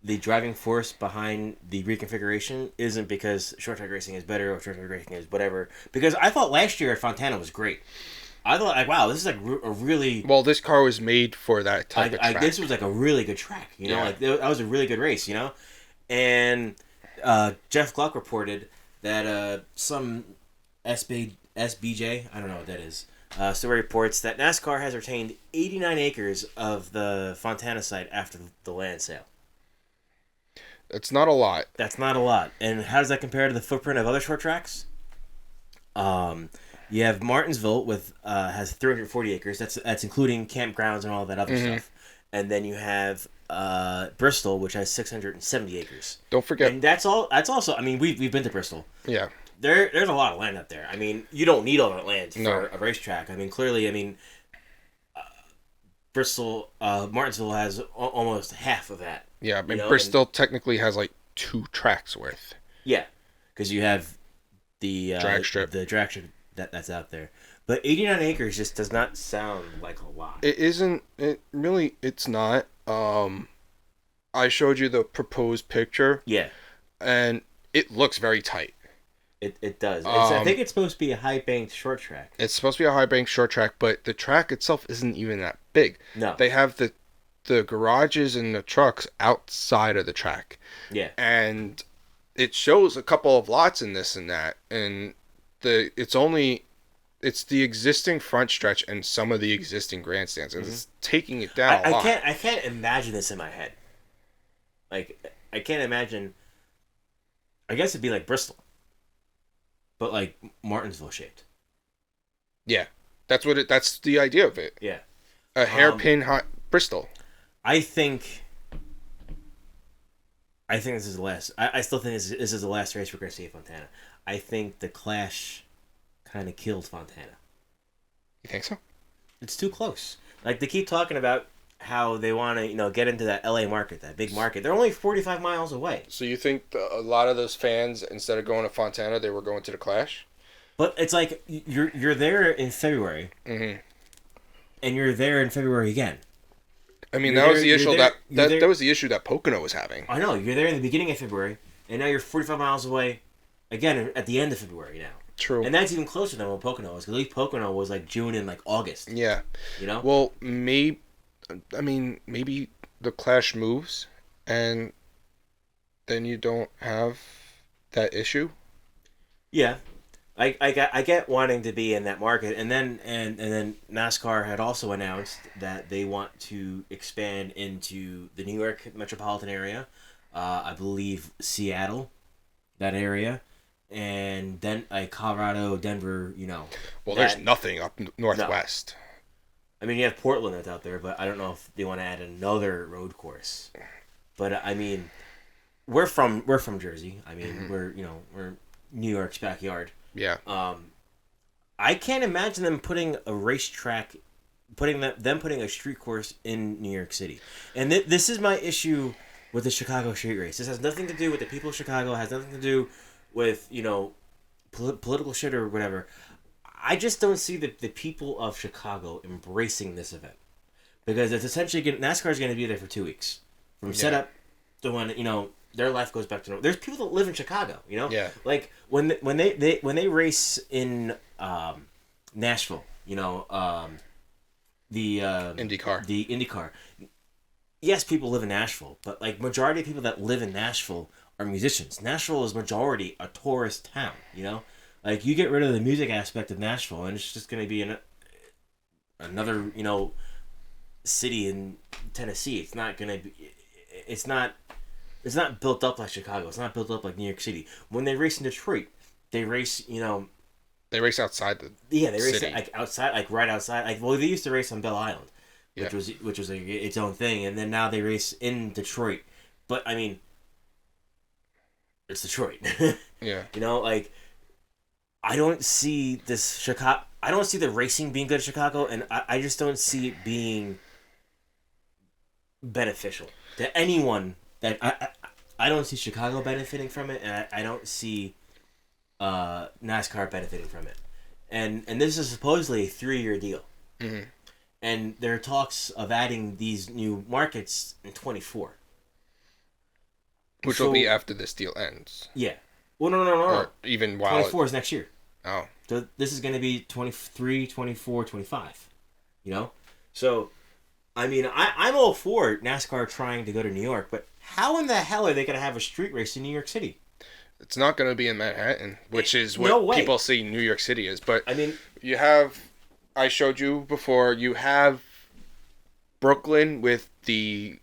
the driving force behind the reconfiguration isn't because short track racing is better or short track racing is whatever. Because I thought last year at Fontana was great. I thought like, wow, this is like a really Well, this car was made for that type of track. this was like a really good track. You know, Yeah. like that was a really good race. You know, and Jeff Gluck reported that some SBJ, I don't know what that is. Story reports that NASCAR has retained 89 acres of the Fontana site after the land sale. It's not a lot. That's not a lot. And how does that compare to the footprint of other short tracks? You have Martinsville with has 340 acres. That's including campgrounds and all that other stuff. And then you have Bristol, which has 670 acres. Don't forget. And that's all. That's also. I mean, we've been to Bristol. Yeah. There's a lot of land up there. I mean, you don't need all that land for No. a racetrack. I mean, clearly, Bristol, Martinsville has almost half of that. Yeah, I mean, know, Bristol technically has like 2 tracks worth. Yeah, because you have the drag strip. the drag strip that's out there. But 89 acres just does not sound like a lot. It isn't. It's not. I showed you the proposed picture. Yeah, And it looks very tight. it does. I think it's supposed to be a high banked short track. It's supposed to be a high bank short track, but the track itself isn't even that big. No. They have the garages and the trucks outside of the track. Yeah. And it shows a couple of lots in this and that, and it's the existing front stretch and some of the existing grandstands, and it's taking it down a lot. I can't imagine this in my head. Like, I can't imagine. I guess it'd be like Bristol, but like Martinsville shaped. Yeah, that's the idea of it. Yeah. A hairpin hot Bristol. I think this is the last. I still think this is the last race we're going to see at Fontana. I think the Clash kind of killed Fontana. You think so? It's too close. Like, they keep talking about how they want to, get into that LA market, that big market. They're only 45 miles away. So you think a lot of those fans, instead of going to Fontana, they were going to the Clash? But it's like you're there in February, and you're there in February again. I mean, that was the issue that was the issue that Pocono was having. I know, you're there in the beginning of February, and now you're 45 miles away, again at the end of February now. True. And that's even closer than what Pocono was, because at least Pocono was like June and like August. Yeah. You know. Well, maybe the Clash moves, and then you don't have that issue. Yeah, I get wanting to be in that market, and then NASCAR had also announced that they want to expand into the New York metropolitan area, I believe Seattle, that area, and then Colorado, Denver. Well, there's nothing up northwest. No. I mean, you have Portland that's out there, but I don't know if they want to add another road course. But I mean, we're from Jersey. I mean, we're New York's backyard. Yeah. I can't imagine them putting a racetrack, putting a street course in New York City. And this is my issue with the Chicago street race. This has nothing to do with the people of Chicago. It has nothing to do with political shit or whatever. I just don't see the people of Chicago embracing this event, because it's essentially NASCAR is going to be there for 2 weeks from setup to when their life goes back to normal. There's people that live in Chicago, Yeah. like when they race in Nashville, the IndyCar. Yes, people live in Nashville, but like majority of people that live in Nashville are musicians. Nashville is majority a tourist town, Like, you get rid of the music aspect of Nashville, and it's just going to be another, city in Tennessee. It's not going to be... It's not built up like Chicago. It's not built up like New York City. When they race in Detroit, they race, They race outside the they race city. like outside, like right outside. Like, well, they used to race on Belle Island, which Yeah. was like its own thing, and then now they race in Detroit. But I mean, it's Detroit. Yeah. I don't see this Chicago. I don't see the racing being good at Chicago, and I just don't see it being beneficial to anyone. That I don't see Chicago benefiting from it, and I don't see NASCAR benefiting from it. And this is supposedly a 3-year deal, and there are talks of adding these new markets in 24, Which will be after this deal ends. Yeah. Well, no. Or even while 24 is next year. Oh. This is going to be 23, 24, 25. You know? So, I mean, I'm all for NASCAR trying to go to New York, but how in the hell are they going to have a street race in New York City? It's not going to be in Manhattan, which is what No way. people see New York City is. But I mean, you have, I showed you before, you have Brooklyn with the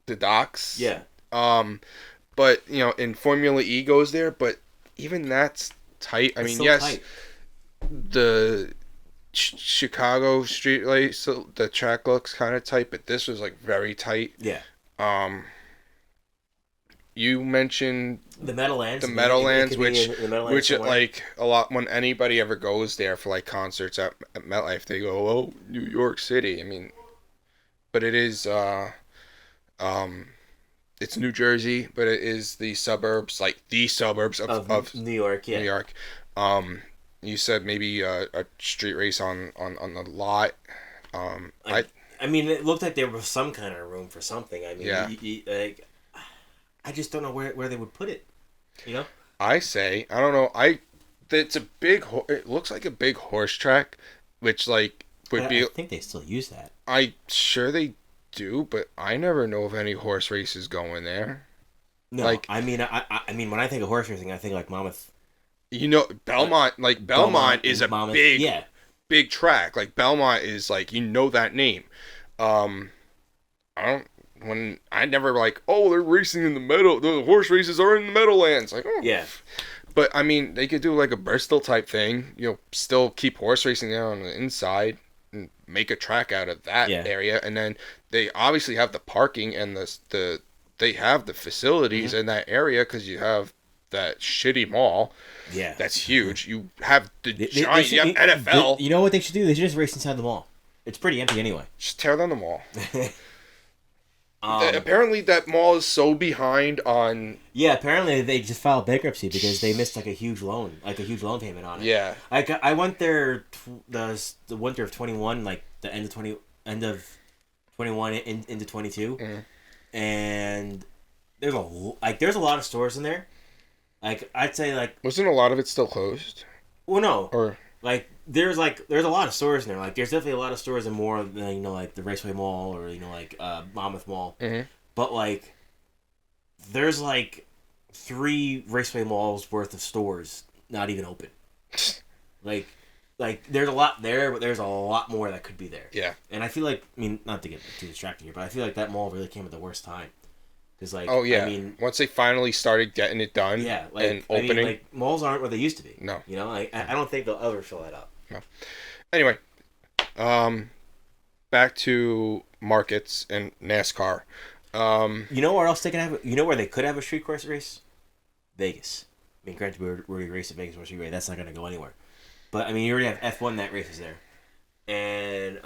docks. yeah. But, you know, in Formula E goes there, but even that's tight. I mean, so yes, tight. the Chicago street race, so the track looks kind of tight, but this was like very tight. Yeah. You mentioned The Meadowlands. which like a lot when anybody ever goes there for like concerts at MetLife, they go, "Oh, New York City." I mean, but it is it's New Jersey, but it is the suburbs of New York. Yeah. New York. You said maybe a street race on the lot. I mean, it looked like there was some kind of room for something. I mean, Yeah. Like, I just don't know where they would put it. You know? I say, I don't know. It's a big. It looks like a big horse track, which like would be. I think they still use that. I sure they do, but I never know of any horse races going there. No, like I mean, I mean, when I think of horse racing, I think like Monmouth. You know, Belmont is a Monmouth, big track. Like Belmont is like that name. I never like, oh, they're racing in the horse races are in the Meadowlands. Like, oh. Yeah. But, I mean, they could do like a Bristol type thing, you know, still keep horse racing there on the inside and make a track out of that area. And then they obviously have the parking and they have the facilities in that area because you have that shitty mall. Yeah. That's huge. You have you have NFL. You know what they should do? They should just race inside the mall. It's pretty empty anyway. Just tear down the mall. Apparently that mall is so behind on... Yeah, apparently they just filed bankruptcy because they missed like a huge loan payment on it. Yeah. I went there the winter of 21, like the end of 21 into 22. Mm-hmm. And there's a lot of stores in there. Like I'd say like... Wasn't a lot of it still closed? Well, no. Or... Like there's a lot of stores in there. Like there's definitely a lot of stores in more than like the Raceway Mall or like Monmouth Mall. Mm-hmm. But like there's like 3 Raceway Malls worth of stores not even open. like there's a lot there, but there's a lot more that could be there. Yeah. And I feel like, I mean, not to get too distracting here, but I feel like that mall really came at the worst time. Cause like, oh yeah, I mean, once they finally started getting it done, yeah, like, and opening, I mean, like malls aren't what they used to be. No, you know, I don't think they'll ever fill that up. No. Anyway, back to markets and NASCAR. You know where else they can have? You know where they could have a street course race? Vegas. I mean, granted, we already raced at Vegas Street Race. That's not going to go anywhere. But I mean, you already have F1 that races there, and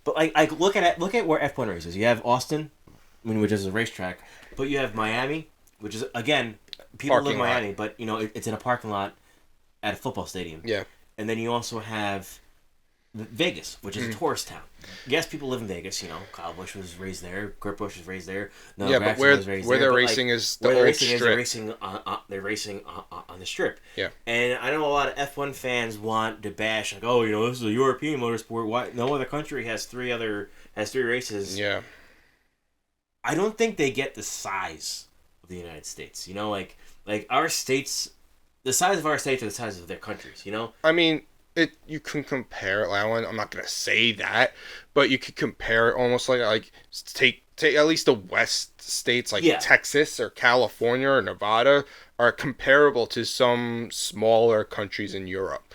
but like look at where F1 races. You have Austin, I mean, which is a racetrack, but you have Miami, which is again people live in Miami, but you know it's in a parking lot at a football stadium. Yeah, and then you also have Vegas, which is a tourist town. Yes, people live in Vegas. You know, Kyle Busch was raised there. Kurt Busch was raised there. No, yeah, but where they're racing is the old strip. They're racing on the strip. Yeah, and I know a lot of F1 fans want to bash like, oh, you know, this is a European motorsport. Why no other country has three races? Yeah, I don't think they get the size of the United States. You know, like our states, the size of our states are the size of their countries. You know, I mean. You can compare it. I'm not gonna say that, but you could compare it almost like take at least the West states like Texas or California or Nevada are comparable to some smaller countries in Europe.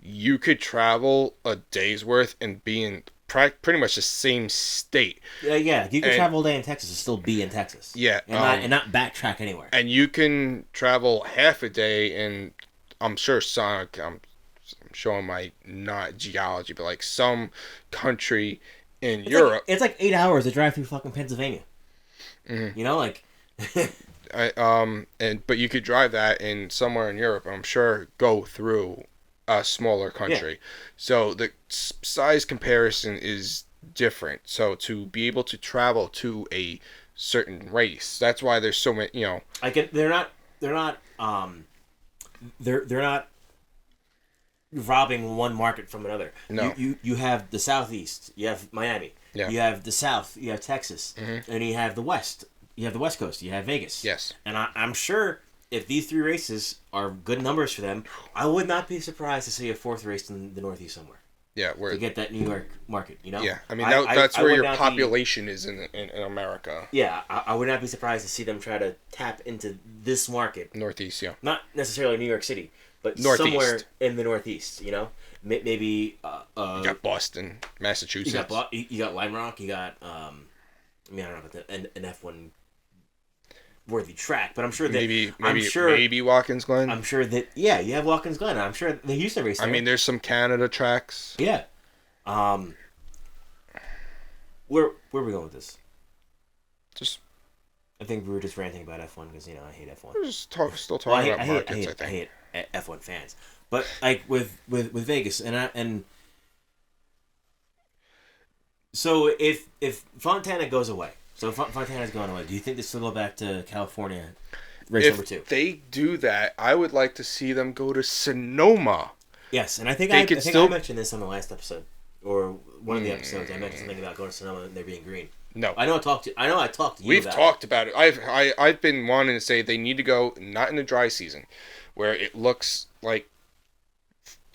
You could travel a day's worth and be in pretty much the same state. Yeah. You can travel a day in Texas and still be in Texas. Yeah, and not backtrack anywhere. And you can travel half a day, and I'm sure Sonic. I'm showing my not geology, but like some country in Europe. It's like 8 hours to drive through fucking Pennsylvania. Mm-hmm. You know, like. But you could drive that in somewhere in Europe. I'm sure go through a smaller country, so the size comparison is different. So to be able to travel to a certain race, that's why there's so many. You know, they're not robbing one market from another. No. You have the Southeast. You have Miami. Yeah. You have the South. You have Texas. Mm-hmm. And you have the West. You have the West Coast. You have Vegas. Yes. And I'm sure if these 3 races are good numbers for them, I would not be surprised to see a 4th race in the Northeast somewhere. Yeah, to get that New York market, you know? Yeah, I mean, that's where your population is in America. Yeah, I would not be surprised to see them try to tap into this market. Northeast, yeah. Not necessarily New York City, but Northeast. Somewhere in the Northeast, you know? Maybe... you got Boston, Massachusetts. You got Lime Rock, you got... I mean, I don't know about an F1 worthy track, but I'm sure that... Maybe Watkins Glen. I'm sure that... Yeah, you have Watkins Glen. I'm sure they used to race there. I mean, there's some Canada tracks. Yeah. Where are we going with this? I think we were just ranting about F1 because, you know, I hate F1. We're just still talking about markets, I think. I hate F1 fans. But, like, with Vegas, and so if Fontana goes away, so Fontana's going away, do you think this will go back to California race number 2? If they do that, I would like to see them go to Sonoma. Yes, and I think I mentioned this on the last episode, or one of the episodes. I mentioned something about going to Sonoma and there being green. No, I talked to you. We've talked about it. I've been wanting to say they need to go not in the dry season, where it looks like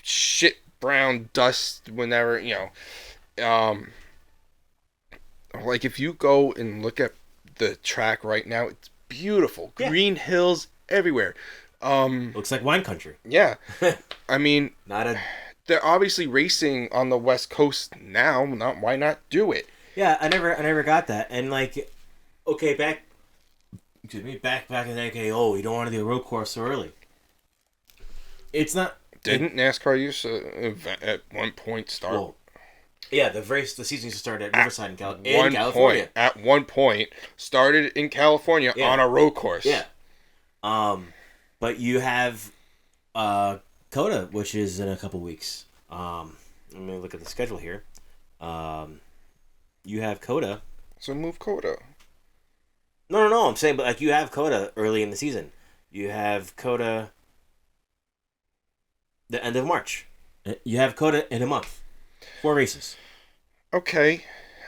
shit brown dust whenever, you know. Like if you go and look at the track right now, it's beautiful. Yeah. Green hills everywhere. Looks like wine country. Yeah. I mean, they're obviously racing on the West Coast now. Why not do it? Yeah, I never got that. And like, okay, back in the day, okay, you don't want to do a road course so early. It's not. Didn't NASCAR used to at one point start? Well, yeah, the season used to start at Riverside in California. At one point, started in California on a road course. Yeah. But you have COTA, which is in a couple weeks. Let me look at the schedule here. You have COTA. So move COTA. No. I'm saying, but like you have COTA early in the season. You have COTA the end of March. You have COTA in a month. 4 races. Okay.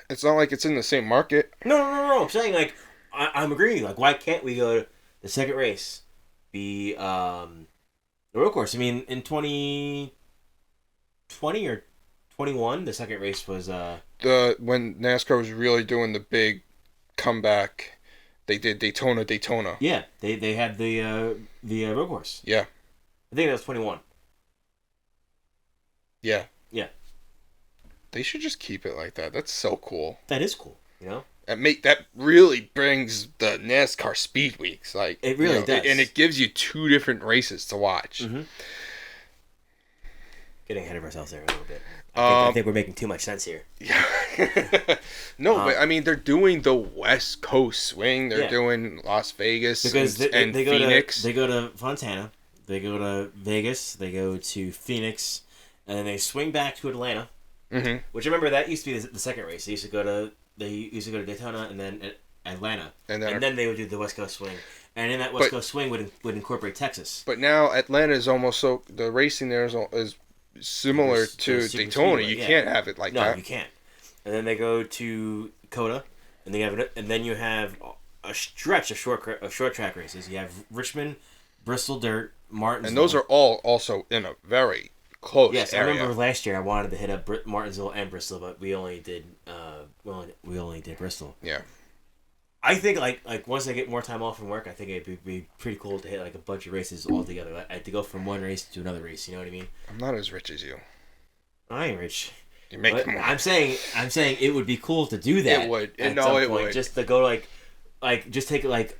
It's not like it's in the same market. No. I'm saying, like, I'm agreeing. Like, why can't we go to the second race be the road course? I mean, in 2020 or 21, the second race was... when NASCAR was really doing the big comeback, they did Daytona. Yeah, they had the road course. Yeah. I think that was 21. Yeah. Yeah. They should just keep it like that. That's so cool. That is cool, you know? That really brings the NASCAR Speed Weeks. Like, it really does. And it gives you 2 different races to watch. Mm-hmm. Getting ahead of ourselves there a little bit. I think we're making too much sense here. Yeah. No, but I mean, they're doing the West Coast swing. They're doing Las Vegas and Phoenix. They go to Fontana. They go to Vegas. They go to Phoenix. And then they swing back to Atlanta. Mm-hmm. Which I remember that used to be the second race. They used to go to Daytona and then Atlanta. And then they would do the West Coast swing. And in that West Coast swing would incorporate Texas. But now Atlanta is almost so... The racing there is similar to Daytona. You can't have it like that. No, you can't. And then they go to COTA, and then you have a stretch of short track races. You have Richmond, Bristol Dirt, Martinsville. And those are all also in a very close area. I remember last year I wanted to hit up Martinsville and Bristol, but we only did Bristol. Yeah. I think like once I get more time off from work, I think it'd be pretty cool to hit like a bunch of races all together. I had to go from one race to another race. You know what I mean? I'm not as rich as you. I ain't rich. You make more. I'm saying it would be cool to do that. It would. It would. Just to go like just take like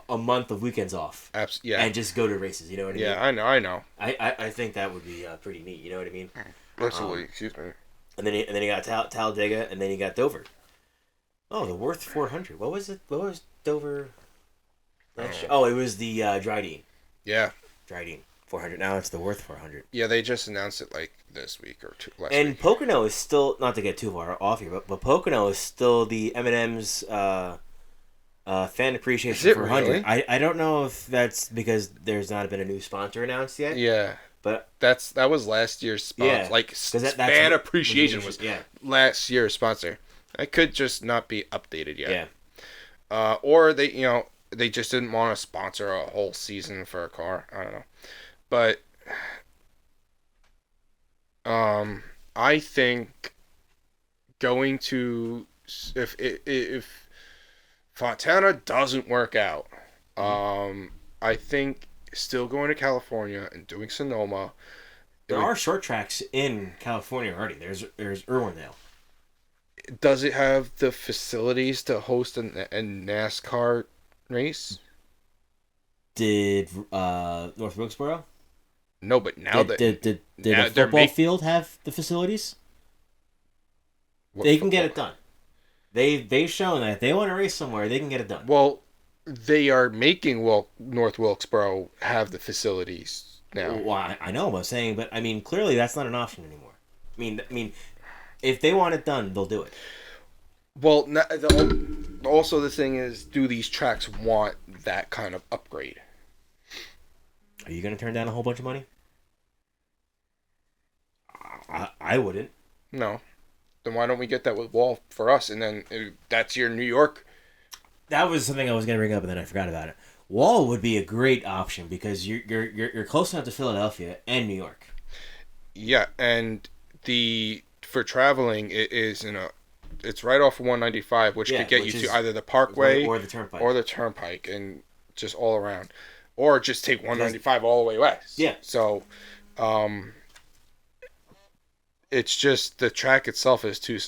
a month of weekends off. Yeah. And just go to races. You know what I mean? Yeah, I know. I think that would be pretty neat. You know what I mean? Absolutely. Excuse me. And then you got Talladega, and then you got Dover. Oh, the Worth 400. What was it? What was Dover last year? Oh, it was the Dryden. Yeah. Dryden 400. Now it's the Worth 400. Yeah, they just announced it like this week or last week. And Pocono is still, not to get too far off here, but Pocono is still the M&M's fan appreciation 400. Really? I don't know if that's because there's not been a new sponsor announced yet. Yeah. But that was last year's sponsor. yeah, Like because Fan Appreciation was yeah, last year's sponsor. It could just not be updated yet. yeah. Or they just didn't want to sponsor a whole season for a car. I don't know, but I think going to if Fontana doesn't work out, I think still going to California and doing Sonoma. There are short tracks in California already. There's Irwindale. Does it have the facilities to host a NASCAR race? Did North Wilkesboro? No, but now Did now a football field have the facilities? They can get it done. They've shown that if they want to race somewhere, they can get it done. Well, they are making North Wilkesboro have the facilities now. Well, I know what I'm saying, but I mean, clearly that's not an option anymore. I mean, if they want it done, they'll do it. Well, also the thing is, do these tracks want that kind of upgrade? Are you going to turn down a whole bunch of money? I wouldn't. No. Then why don't we get that with Wall for us? And then that's your New York. That was something I was going to bring up, and then I forgot about it. Wall would be a great option because you're close enough to Philadelphia and New York. Yeah, and for traveling, it's right off of 195, which could get you to either the Parkway or the Turnpike, and just all around, or just take 195 all the way west. Yeah. So, it's just the track itself is can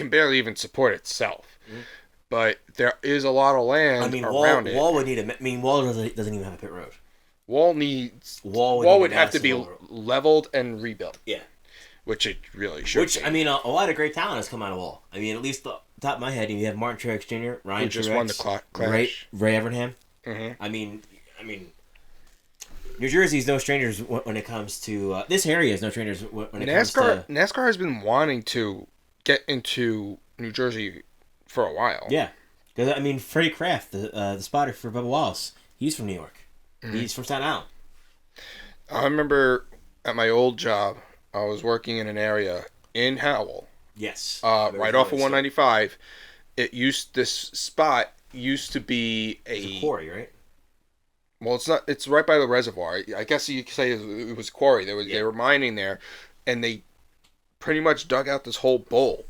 barely even support itself. Mm-hmm. But there is a lot of land around it. Wall would need Wall doesn't even have a pit road. Wall would have to be leveled and rebuilt. Yeah. Which it really should be. I mean, a lot of great talent has come out of Wall. I mean, at least the top of my head, you have Martin Truex Jr., Ryan who just won the Clash. Ray Evernham. Mm-hmm. I mean, New Jersey's no strangers when it comes to this area is no strangers when it comes to NASCAR has been wanting to get into New Jersey for a while. Yeah, because I mean, Freddie Kraft, the spotter for Bubba Wallace, he's from New York. Mm-hmm. He's from Staten Island. I remember at my old job, I was working in an area in Howell. Yes. Right off of 195. This spot used to be a quarry, right? Well, it's not. It's right by the reservoir. I guess you could say it was a quarry. They were mining there, and they pretty much dug out this whole bowl.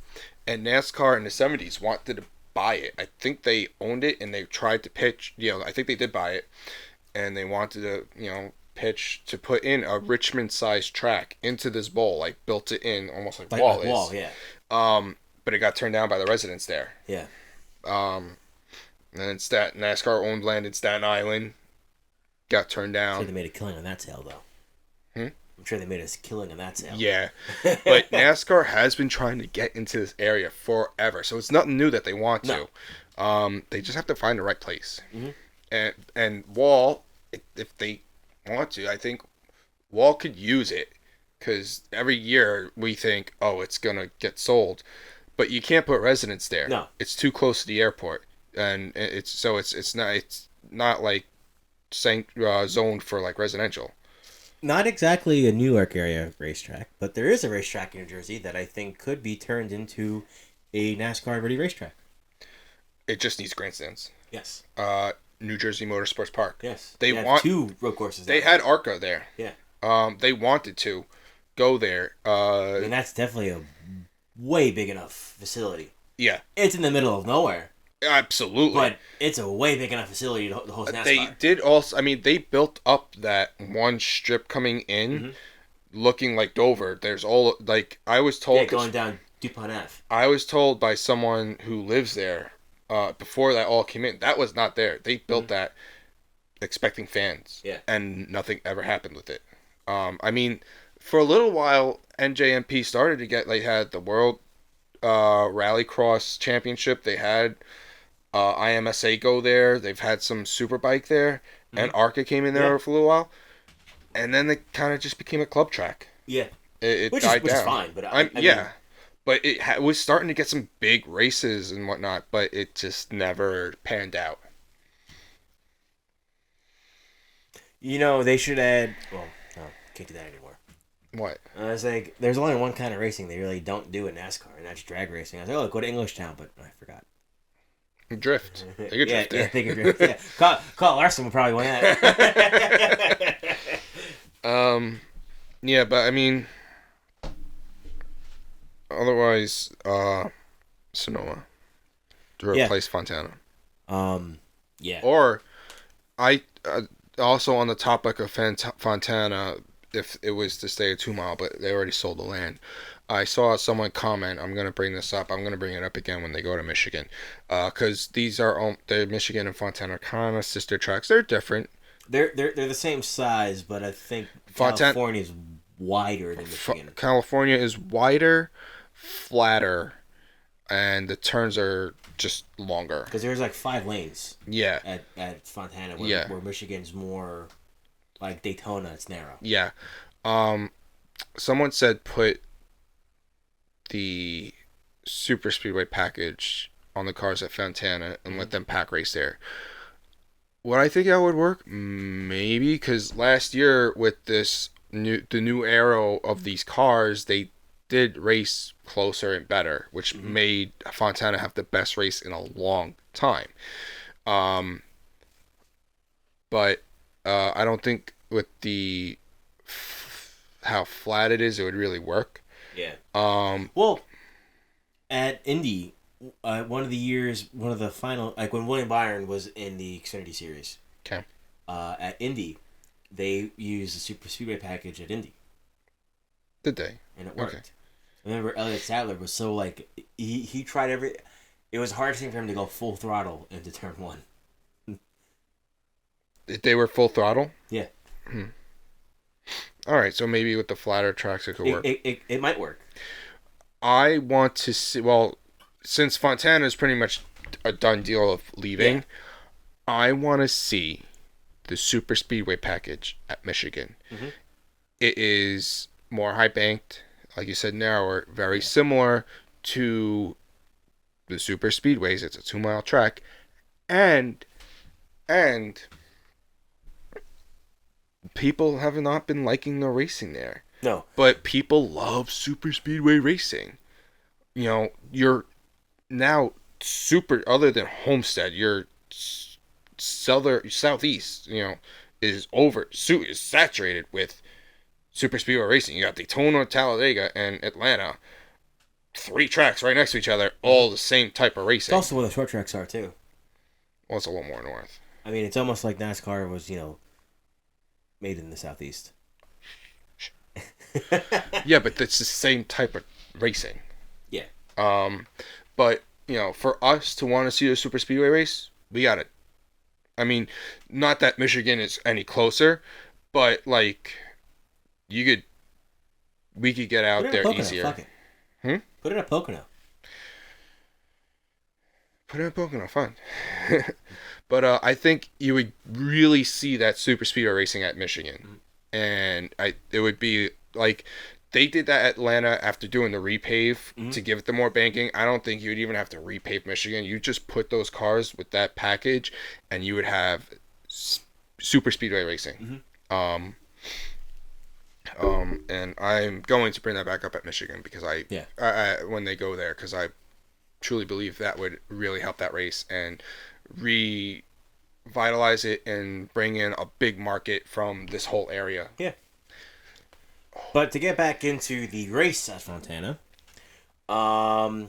And NASCAR in the 70s wanted to buy it. I think they owned it, and they tried to pitch. I think they did buy it, and they wanted to, pitch to put in a Richmond-sized track into this bowl, like built it in almost like Wall is. Wall, yeah. But it got turned down by the residents there. Yeah. And then NASCAR owned land in Staten Island. Got turned down. I'm sure they made a killing on that sale, though. I'm sure they made a killing on that sale. Yeah. But NASCAR has been trying to get into this area forever, so it's nothing new that they want to. They just have to find the right place. Mm-hmm. And Wall, if they want to, I think Wall could use it, because every year we think, oh, it's going to get sold. But you can't put residents there. No. It's too close to the airport. And it's not like zoned for like residential. Not exactly a New York area racetrack, but there is a racetrack in New Jersey that I think could be turned into a NASCAR ready racetrack. It just needs grandstands. Yes. New Jersey Motorsports Park. Yes. They want 2 road courses. They had ARCA there. Yeah. They wanted to go there. I mean, that's definitely a way big enough facility. Yeah. It's in the middle of nowhere. Absolutely. But it's a way big enough facility to host NASCAR. They did also, they built up that one strip coming in, looking like Dover. There's I was told. Yeah, going down DuPont Ave. I was told by someone who lives there, before that all came in, that was not there. They built that expecting fans. Yeah. And nothing ever happened with it. For a little while, NJMP started to get, had the World Rallycross Championship. They had IMSA go there. They've had some Superbike there. And ARCA came in there for a little while. And then they kind of just became a club track. Yeah. It which died down. Is fine. But I mean, but it was starting to get some big races and whatnot, but it just never panned out. They should add. Well, no, can't do that anymore. What? I was like, there's only one kind of racing they really don't do in NASCAR, and that's drag racing. I was like, oh, go to Englishtown, but I forgot. Drift. They could drift there. Yeah, they could drift. Yeah, Kyle Larson would probably win that. Yeah, but I mean, otherwise, Sonoma to replace Fontana. Yeah. Or, I also on the topic of Fontana, if it was to stay a 2 mile, but they already sold the land. I saw someone comment. I'm gonna bring this up. I'm gonna bring it up again when they go to Michigan, because these are the Michigan and Fontana kind of sister tracks. They're different. They're the same size, but I think California is wider than Michigan. California is wider, flatter, and the turns are just longer. Because there's like 5 lanes. Yeah. At Fontana, where Michigan's more like Daytona. It's narrow. Yeah. Someone said put the super speedway package on the cars at Fontana and let them pack race there. Would I think that would work? Maybe, because last year with the new arrow of these cars, they did race closer and better, which made Fontana have the best race in a long time. But I don't think with how flat it is, it would really work. Yeah. Well, at Indy, one of the final, like when William Byron was in the Xfinity Series. Okay. At Indy, they used the Super Speedway package at Indy. Did they? And it worked. Okay. I remember Elliott Sadler was so like he tried it was hard thing for him to go full throttle into turn 1. They were full throttle? Yeah. All right, so maybe with the flatter tracks it could work. It might work. I want to see, well, since Fontana is pretty much a done deal of leaving, I want to see the super speedway package at Michigan. Mm-hmm. It is more high banked, like you said, narrower, very similar to the super speedways. It's a 2-mile track, and people have not been liking the racing there. No. But people love super speedway racing. You're now other than Homestead, your southeast, is saturated with super speedway racing. You got Daytona, Talladega, and Atlanta. 3 tracks right next to each other, all the same type of racing. It's also where the short tracks are too. Well, it's a little more north. I mean, it's almost like NASCAR was, made in the southeast. Yeah, but it's the same type of racing. Yeah. But for us to want to see a super speedway race, we got it. I mean, not that Michigan is any closer, but like we could get out there easier. Fuck it. Put it at Pocono. Put it at Pocono, fine. But I think you would really see that super speedway racing at Michigan, and it would be like they did that at Atlanta after doing the repave to give it the more banking. I don't think you would even have to repave Michigan. You just put those cars with that package, and you would have super speedway racing. And I'm going to bring that back up at Michigan because I when they go there, because I truly believe that would really help that race and revitalize it and bring in a big market from this whole area. Yeah. But to get back into the race at Fontana, do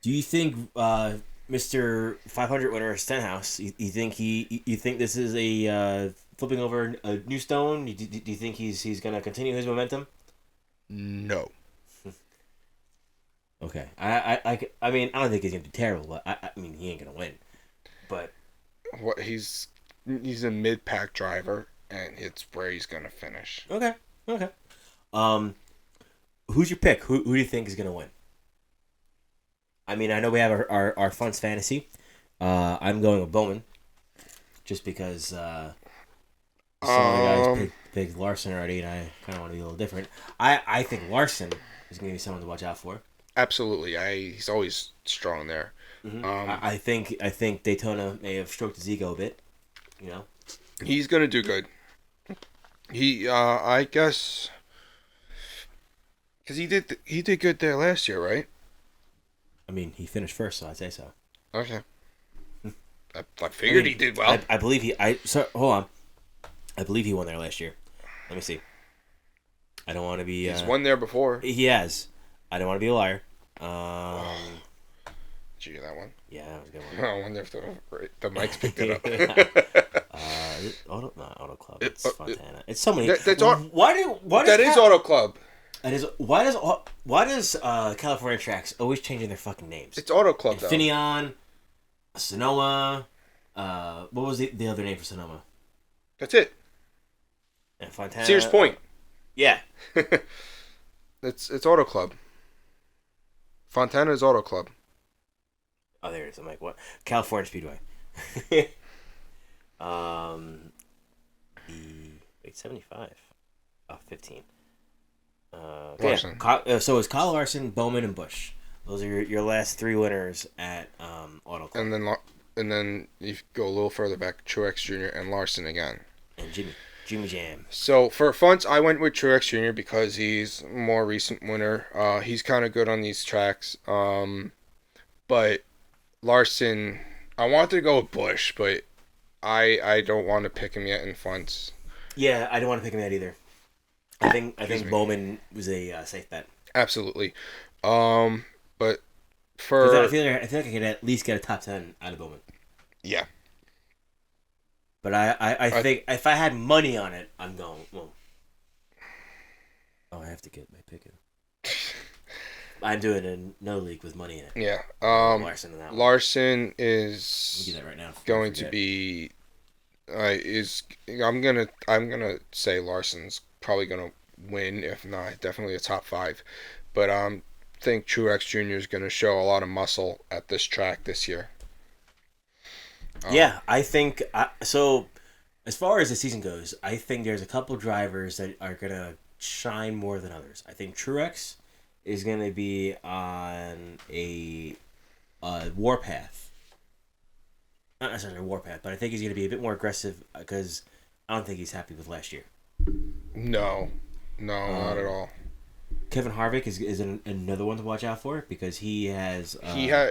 you think Mr. 500 winner Stenhouse, you think this is a flipping over a new stone? Do you think he's going to continue his momentum? No. Okay. I mean, I don't think he's going to do terrible, but I mean, he ain't going to win. But he's a mid-pack driver, and it's where he's going to finish. Okay. Who's your pick? Who do you think is going to win? I mean, I know we have our Fun's fantasy. I'm going with Bowman, just because some of the guys picked Larson already, and I kind of want to be a little different. I think Larson is going to be someone to watch out for. Absolutely, he's always strong there. Mm-hmm. I think Daytona may have stroked his ego a bit. He's going to do good. I guess, because he did good there last year, right? I mean, he finished first, so I'd say so. Okay. I figured he did well. I believe he. So hold on. I believe he won there last year. Let me see. I don't want to be. He's won there before. He has. I don't want to be a liar. Did you get that one? Yeah, that was a good one. I wonder if the mics picked it up. Auto Club. It's Fontana. It's so many. That's That is Auto Club. That is. Why does California Tracks always changing their fucking names? It's Auto Club though. Infineon, Sonoma. What was the other name for Sonoma? That's it. And Fontana. Sears Point. Yeah. It's Auto Club. Fontana is Auto Club. Oh, there it is. I'm like, what? California Speedway. 75. Oh, 15. Larson. Yeah. So it's Kyle Larson, Bowman, and Busch. Those are your last three winners at Auto Club. And then you go a little further back, Truex Jr. and Larson again. And Jimmy Jam. So for funds, I went with Truex Jr. because he's a more recent winner. He's kind of good on these tracks. But Larson, I wanted to go with Busch, but I don't want to pick him yet in funds. Yeah, I don't want to pick him yet either. I think Bowman was a safe bet. Absolutely. But for I feel like I could at least get a top 10 out of Bowman. Yeah. But I think if I had money on it, I'm going. Well, I have to get my pick in. I'm doing another league with money in it. Yeah. Larson in that one. Larson is do that right now going to be. I'm gonna say Larson's probably gonna win, if not definitely a top 5. But I think Truex Jr. is gonna show a lot of muscle at this track this year. Yeah, I think so. As far as the season goes, I think there's a couple drivers that are gonna shine more than others. I think Truex is gonna be on a warpath. Not necessarily a warpath, but I think he's gonna be a bit more aggressive because I don't think he's happy with last year. No, not at all. Kevin Harvick is another one to watch out for because he has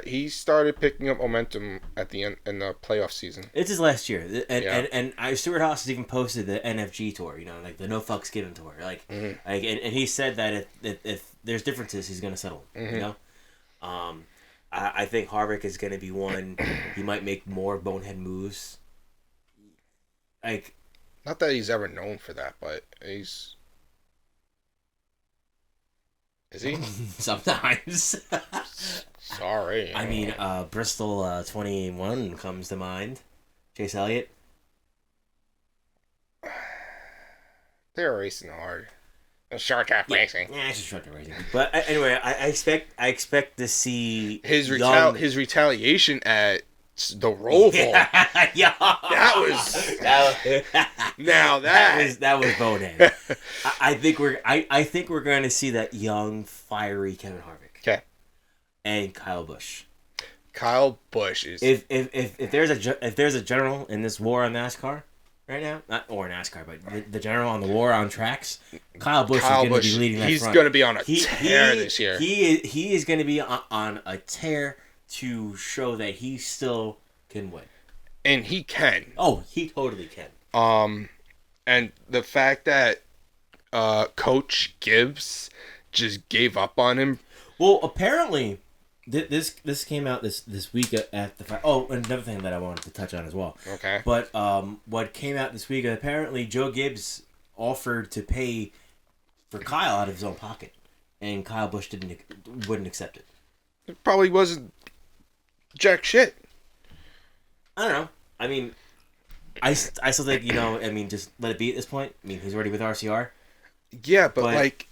he started picking up momentum at the end in the playoff season. It's his last year, and Stuart Haas has even posted the NFG tour, like the no fucks given tour, like and he said that if there's differences, he's gonna settle them, I think Harvick is gonna be one. He might make more bonehead moves. Like, not that he's ever known for that, but he's. Is he? Sometimes. Sorry. I mean, Bristol 21 comes to mind. Chase Elliott. They're racing hard. Short track racing. Yeah, it's just short track racing. But anyway, I expect to see his retaliation at the Roval. Yeah. That was bonehead. I think we're going to see that young, fiery Kevin Harvick. Okay. And Kyle Busch. Kyle Busch is. If there's a general in this war on NASCAR right now, not or NASCAR, but the general on the war on tracks, Kyle Busch is going to be leading that front. He's going to be on a tear this year. He is going to be on a tear to show that he still can win. And he can. Oh, he totally can. And the fact that Coach Gibbs just gave up on him. Well, apparently, this came out this week at the. Oh, another thing that I wanted to touch on as well. Okay. But what came out this week? Apparently, Joe Gibbs offered to pay for Kyle out of his own pocket, and Kyle Busch wouldn't accept it. It probably wasn't jack shit. I don't know. I mean, I still think, just let it be at this point. I mean, he's already with RCR. Yeah, but like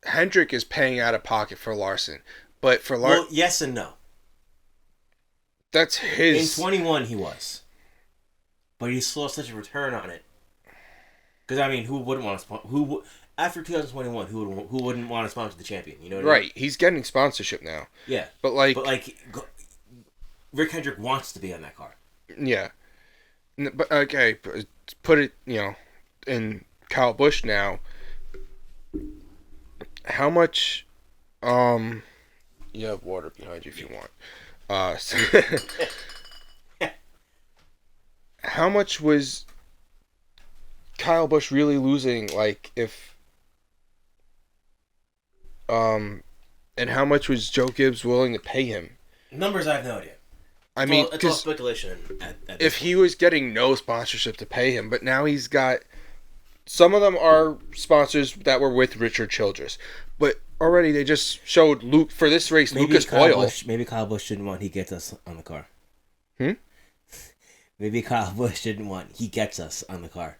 Hendrick is paying out of pocket for Larson, but for Well, yes and no. That's his. In 21, he was, but he saw such a return on it. Because who wouldn't want to after 2021? Who wouldn't want to sponsor the champion? You know what I mean? Right. He's getting sponsorship now. Yeah. But Rick Hendrick wants to be on that car. Yeah. But okay, put it, in Kyle Busch now. How much? You have water behind you if you want. So how much was Kyle Busch really losing? Like, if and how much was Joe Gibbs willing to pay him? Numbers, I have no idea. I mean, It's all 'cause speculation. if he was getting no sponsorship to pay him, but now he's got, some of them are sponsors that were with Richard Childress, but already they just showed Luke for this race. Maybe Lucas Oil. Maybe Kyle Busch didn't want he gets us on the car. Hmm? Maybe Kyle Busch didn't want he gets us on the car.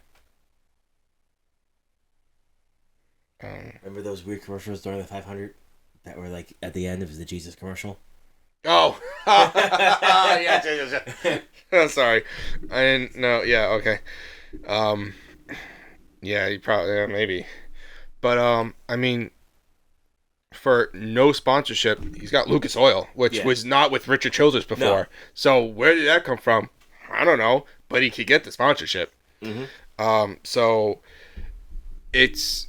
Remember those weird commercials during the 500 that were like at the end? It was the Jesus commercial. Oh, yeah. Oh, sorry, I didn't know. Yeah, okay. Yeah, you probably, yeah, maybe, but I mean, for no sponsorship, he's got Lucas Oil, which was not with Richard Childress before. No. So where did that come from? I don't know, but he could get the sponsorship. Mm-hmm. So it's.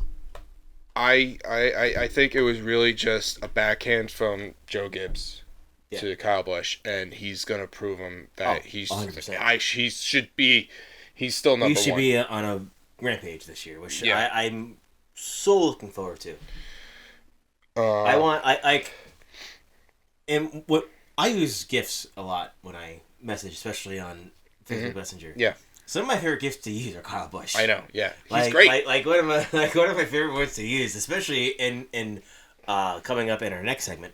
I think it was really just a backhand from Joe Gibbs to Kyle Busch, and he's gonna prove him that he's 100%. He's still number one. He should be on a rampage this year, which I'm so looking forward to. And what I use GIFs a lot when I message, especially on Facebook Messenger. Yeah. Some of my favorite GIFs to use are Kyle Busch. I know, yeah, he's great. Like one of my favorite words to use, especially in coming up in our next segment,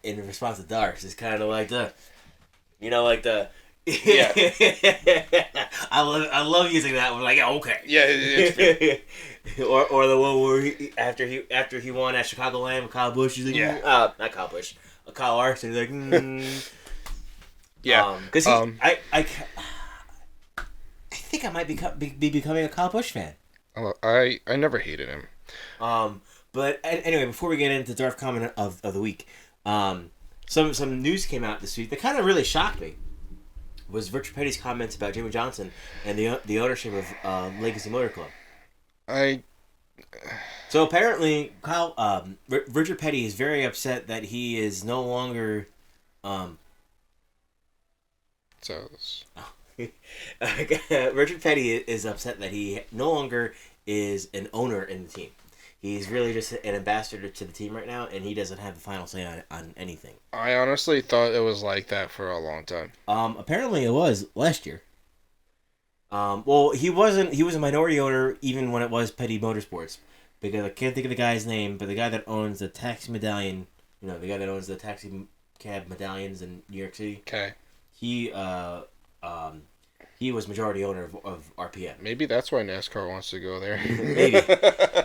in response to Darks, is kind of like the, Yeah. I love using that one. Like, okay. Yeah, it's or the one where after he won at Chicagoland, Kyle Busch, he's like, not Kyle Busch, Kyle Larson, he's like, yeah, because I think I might be becoming a Kyle Busch fan. I never hated him. But anyway, before we get into the Darth comment of the week, some news came out this week that kind of really shocked me. Was Richard Petty's comments about Jimmy Johnson and the ownership of Legacy Motor Club. So apparently, Richard Petty is very upset that he is no longer. Richard Petty is upset that he no longer is an owner in the team. He's really just an ambassador to the team right now, and he doesn't have the final say on anything. I honestly thought it was like that for a long time. Apparently it was last year. Well, he wasn't. He was a minority owner even when it was Petty Motorsports, because I can't think of the guy's name, but the guy that owns the taxi medallion, the guy that owns the taxi cab medallions in New York City. Okay. He was majority owner of RPM. Maybe that's why NASCAR wants to go there. Maybe.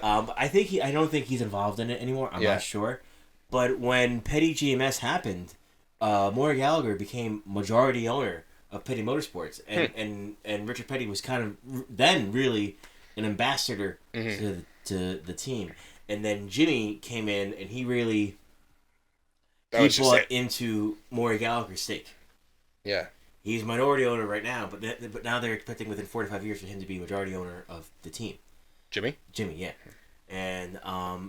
I don't think he's involved in it anymore. I'm not sure. But when Petty GMS happened, Maury Gallagher became majority owner of Petty Motorsports, and Richard Petty was kind of then really an ambassador to the team. And then Jimmy came in, and he really bought into Maury Gallagher's stake. Yeah. He's minority owner right now, but now they're expecting within 4 to 5 years for him to be majority owner of the team. Jimmy, yeah. And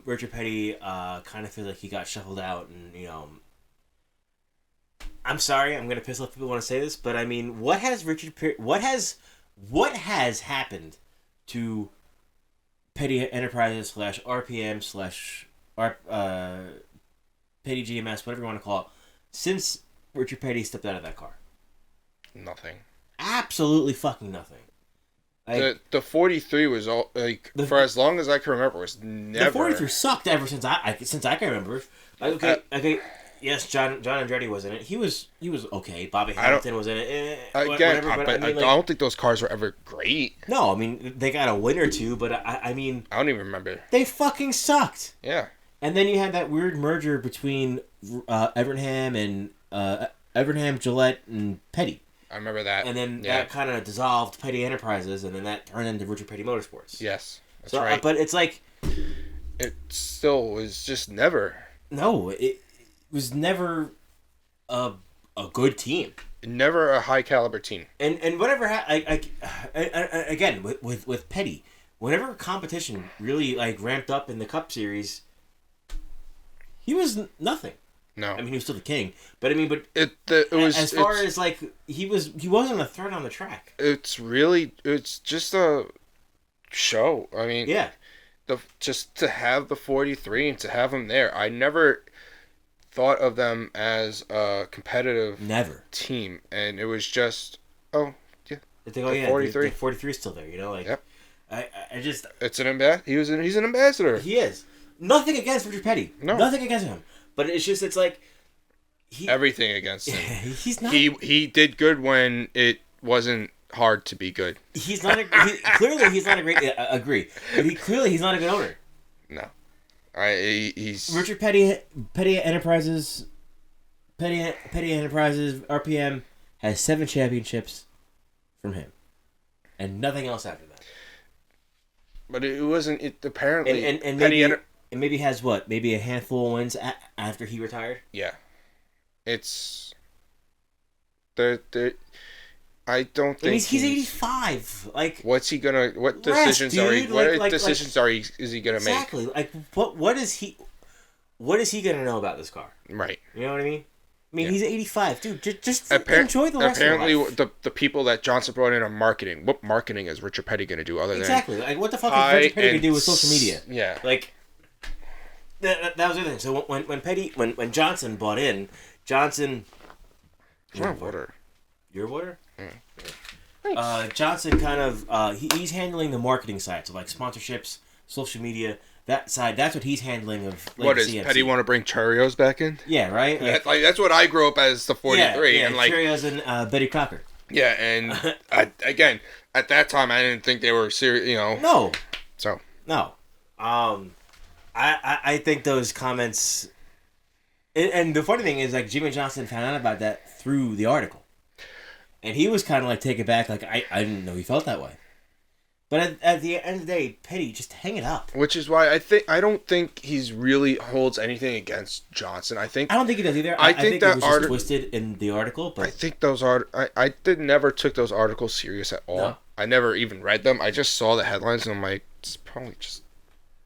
Richard Petty kind of feels like he got shuffled out, and I'm sorry, I'm gonna piss off people when I say this, but I mean, what has happened to Petty Enterprises / RPM / Petty GMS, whatever you want to call it, since Richard Petty stepped out of that car? Nothing. Absolutely fucking nothing. The 43 was all for as long as I can remember was never. The 43 sucked ever since I can remember. Okay. Yes, John Andretti was in it. He was okay. Bobby Hamilton was in it. Whatever, but I don't think those cars were ever great. No, I mean they got a win or two, but I mean I don't even remember. They fucking sucked. Yeah. And then you had that weird merger between Evernham and Evernham, Gillette, and Petty. I remember that. And then that kind of dissolved Petty Enterprises, and then that turned into Richard Petty Motorsports. Yes, that's right. But it's like... It still was just never... No, it was never a good team. never a high caliber team. And whatever, again, with Petty, whenever competition really, like, ramped up in the Cup Series, he was nothing. No. I mean, he was still the king. But, I mean, it was... As far as, like, he wasn't a threat on the track. It's just a show. I mean... Yeah. Just to have the 43 and to have him there. I never thought of them as a competitive team. And it was just, oh, yeah. The 43. The 43 is still there, you know? Like, yep. I just... It's an ambassador. He's an ambassador. He is. Nothing against Richard Petty. No. Nothing against him. But it's like... Everything against him. He's not... He did good when it wasn't hard to be good. He's not clearly he's not a great... agree. But he's not a good owner. No. He's... Richard Petty Enterprises... Petty Enterprises, RPM, has 7 championships from him. And nothing else after that. But it wasn't... apparently... And maybe has what? Maybe a handful of wins after he retired? Yeah. It's... I don't think he's 85. Like, what's he gonna? What decisions are he? What decisions is he gonna make? Exactly. Like, what is he gonna know about this car? Right. You know what I mean? I mean, he's 85, dude. Just enjoy the rest apparently, of your life. the people that Johnson brought in are marketing. What marketing is Richard Petty gonna do other than like what the fuck is Richard Petty gonna do with social media? Yeah. Like that was the other thing. So when Johnson bought in, Johnson. My water. Your water? Mm. Johnson kind of he's handling the marketing side, so like sponsorships, social media, that side. That's what he's handling of. Like, what does CFC. Petty want to bring Cheerios back in? Yeah, right. That's what I grew up as the 43, yeah, and like Cheerios and Betty Crocker. Yeah, and again at that time I didn't think they were serious. You know. No. So. No. I think those comments, and the funny thing is, like, Jimmy Johnson found out about that through the article. And he was kind of like taken back, like, I didn't know he felt that way. But at the end of the day, Petty, just hang it up. Which is why I don't think he's really holds anything against Johnson. I don't think he does either. I think that it was just twisted in the article. But I think those never took those articles serious at all. No. I never even read them. I just saw the headlines and I'm like, it's probably just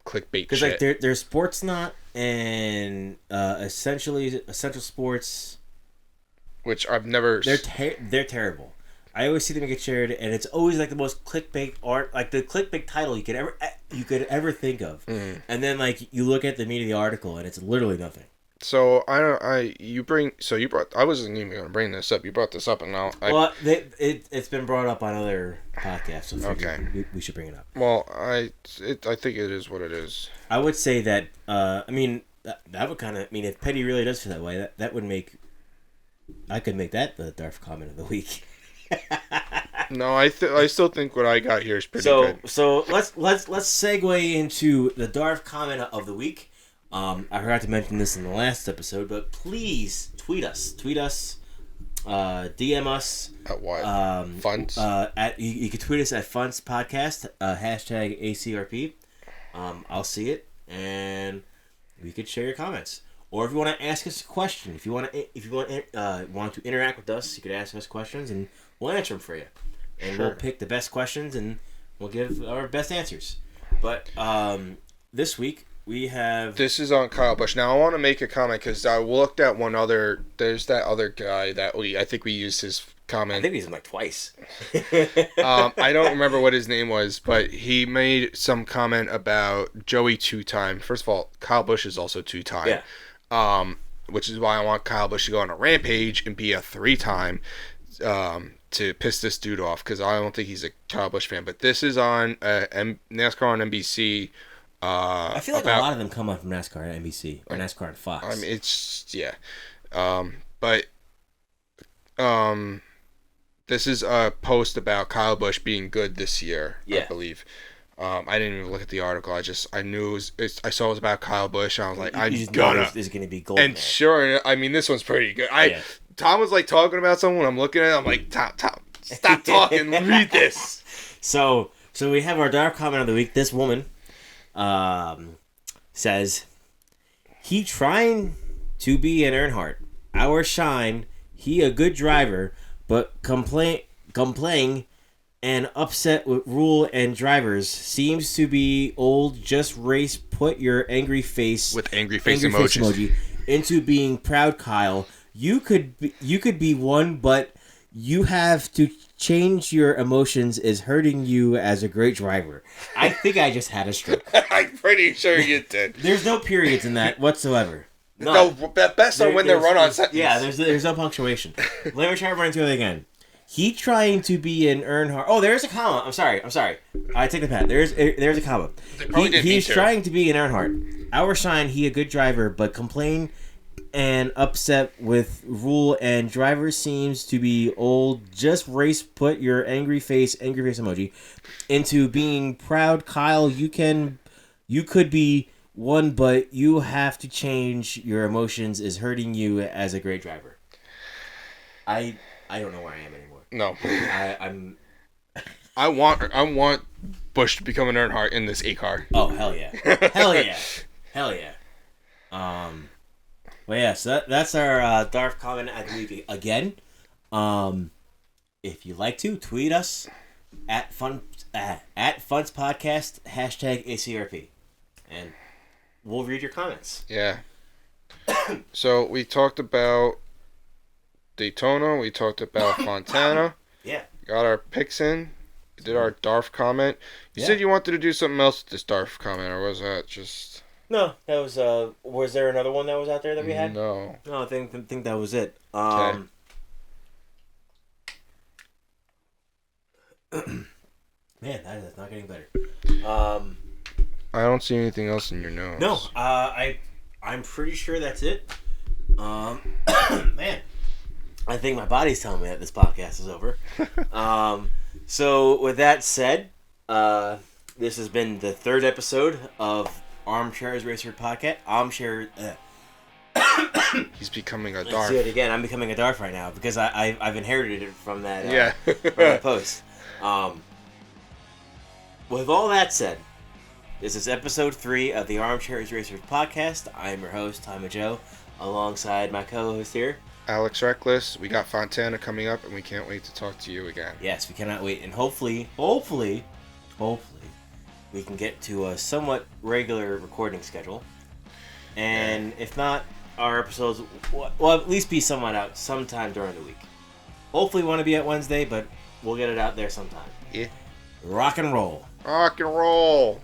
clickbait shit. Because like there's Sportsnot and essentially Essential Sports. Which I've never... They're terrible. I always see them get shared, and it's always like the most clickbait art, like the clickbait title you could ever think of. Mm. And then like you look at the meat of the article, and it's literally nothing. So I wasn't even going to bring this up. You brought this up, and now it's been brought up on other podcasts. So okay, we should bring it up. Well, I think it is what it is. I would say that. I mean, that would kind of. I mean, if Petty really does feel that way, that would make. I could make that the Darth comment of the week. No, I still think what I got here is pretty good. So let's segue into the Darth comment of the week. I forgot to mention this in the last episode, but please tweet us, DM us at what Funds. You can tweet us at Funds Podcast hashtag ACRP. I'll see it and we could share your comments. Or if you want to ask us a question, if you want to interact with us, you could ask us questions and we'll answer them for you. And We'll pick the best questions and we'll give our best answers. But this week we have... This is on Kyle Busch. Now I want to make a comment because I looked at one other... There's that other guy that I think we used his comment. I think we used him like twice. I don't remember what his name was, but he made some comment about Joey 2-time. First of all, Kyle Busch is also 2-time. Yeah. Which is why I want Kyle Busch to go on a rampage and be a 3-time to piss this dude off because I don't think he's a Kyle Busch fan. But this is on NASCAR on NBC. I feel like a lot of them come on from NASCAR on NBC or NASCAR on Fox. I mean, it's yeah. This is a post about Kyle Busch being good this year, I believe. I didn't even look at the article. I knew I saw it was about Kyle Busch. I was like, This is going to be gold. And sure, I mean, this one's pretty good. Tom was like talking about someone. I'm looking at it. I'm like, Tom, stop talking. Read this. So we have our dark comment of the week. This woman says, he trying to be an Earnhardt. Our shine. He a good driver, but complaining and upset with rule and drivers seems to be old. Just race. Put your angry face with angry face emoji into being proud, Kyle. You could be one, but you have to change your emotions is hurting you as a great driver. I think I just had a stroke. I'm pretty sure you did. There's no periods in that whatsoever. No, best on when they're run on sentence. Yeah, there's no punctuation. Let me try running through it again. He trying to be an Earnhardt. Oh, there's a comma. I'm sorry. I take the pen. There's a comma. He's trying to be an Earnhardt. Our sign, he a good driver, but complain and upset with rule and driver seems to be old. Just race. Put your angry face emoji into being proud, Kyle. You could be one, but you have to change your emotions is hurting you as a great driver. I don't know where I am anymore. No, I'm. I want Busch to become an Earnhardt in this A-car. Oh hell yeah! Hell yeah! Well, yeah. So that's our Darth comment at the week again. If you'd like to tweet us at Funds Podcast #ACRP, and we'll read your comments. Yeah. So we talked about Daytona. We talked about Fontana. Yeah. Got our picks in. We did our Darth comment. You said you wanted to do something else with this Darth comment, or was that just... No, that was... Was there another one that was out there that we had? No. No, I think that was it. Okay. Man, that is not getting better. I don't see anything else in your notes. No, I'm pretty sure that's it. Man, I think my body's telling me that this podcast is over. So with that said, this has been the third episode of Armchair Racer Podcast. He's becoming a Let's Darth. do it again. I'm becoming a Darth right now because I've inherited it from that from that post. With all that said, this is episode 3 of the Armchair Racers Podcast. I am your host, Tommy Joe, alongside my co-host here, Alex Reckless. We got Fontana coming up, and we can't wait to talk to you again. Yes, we cannot wait, and hopefully, we can get to a somewhat regular recording schedule. And if not, our episodes will at least be somewhat out sometime during the week. Hopefully, we want to be at Wednesday, but we'll get it out there sometime. Yeah. Rock and roll. Rock and roll.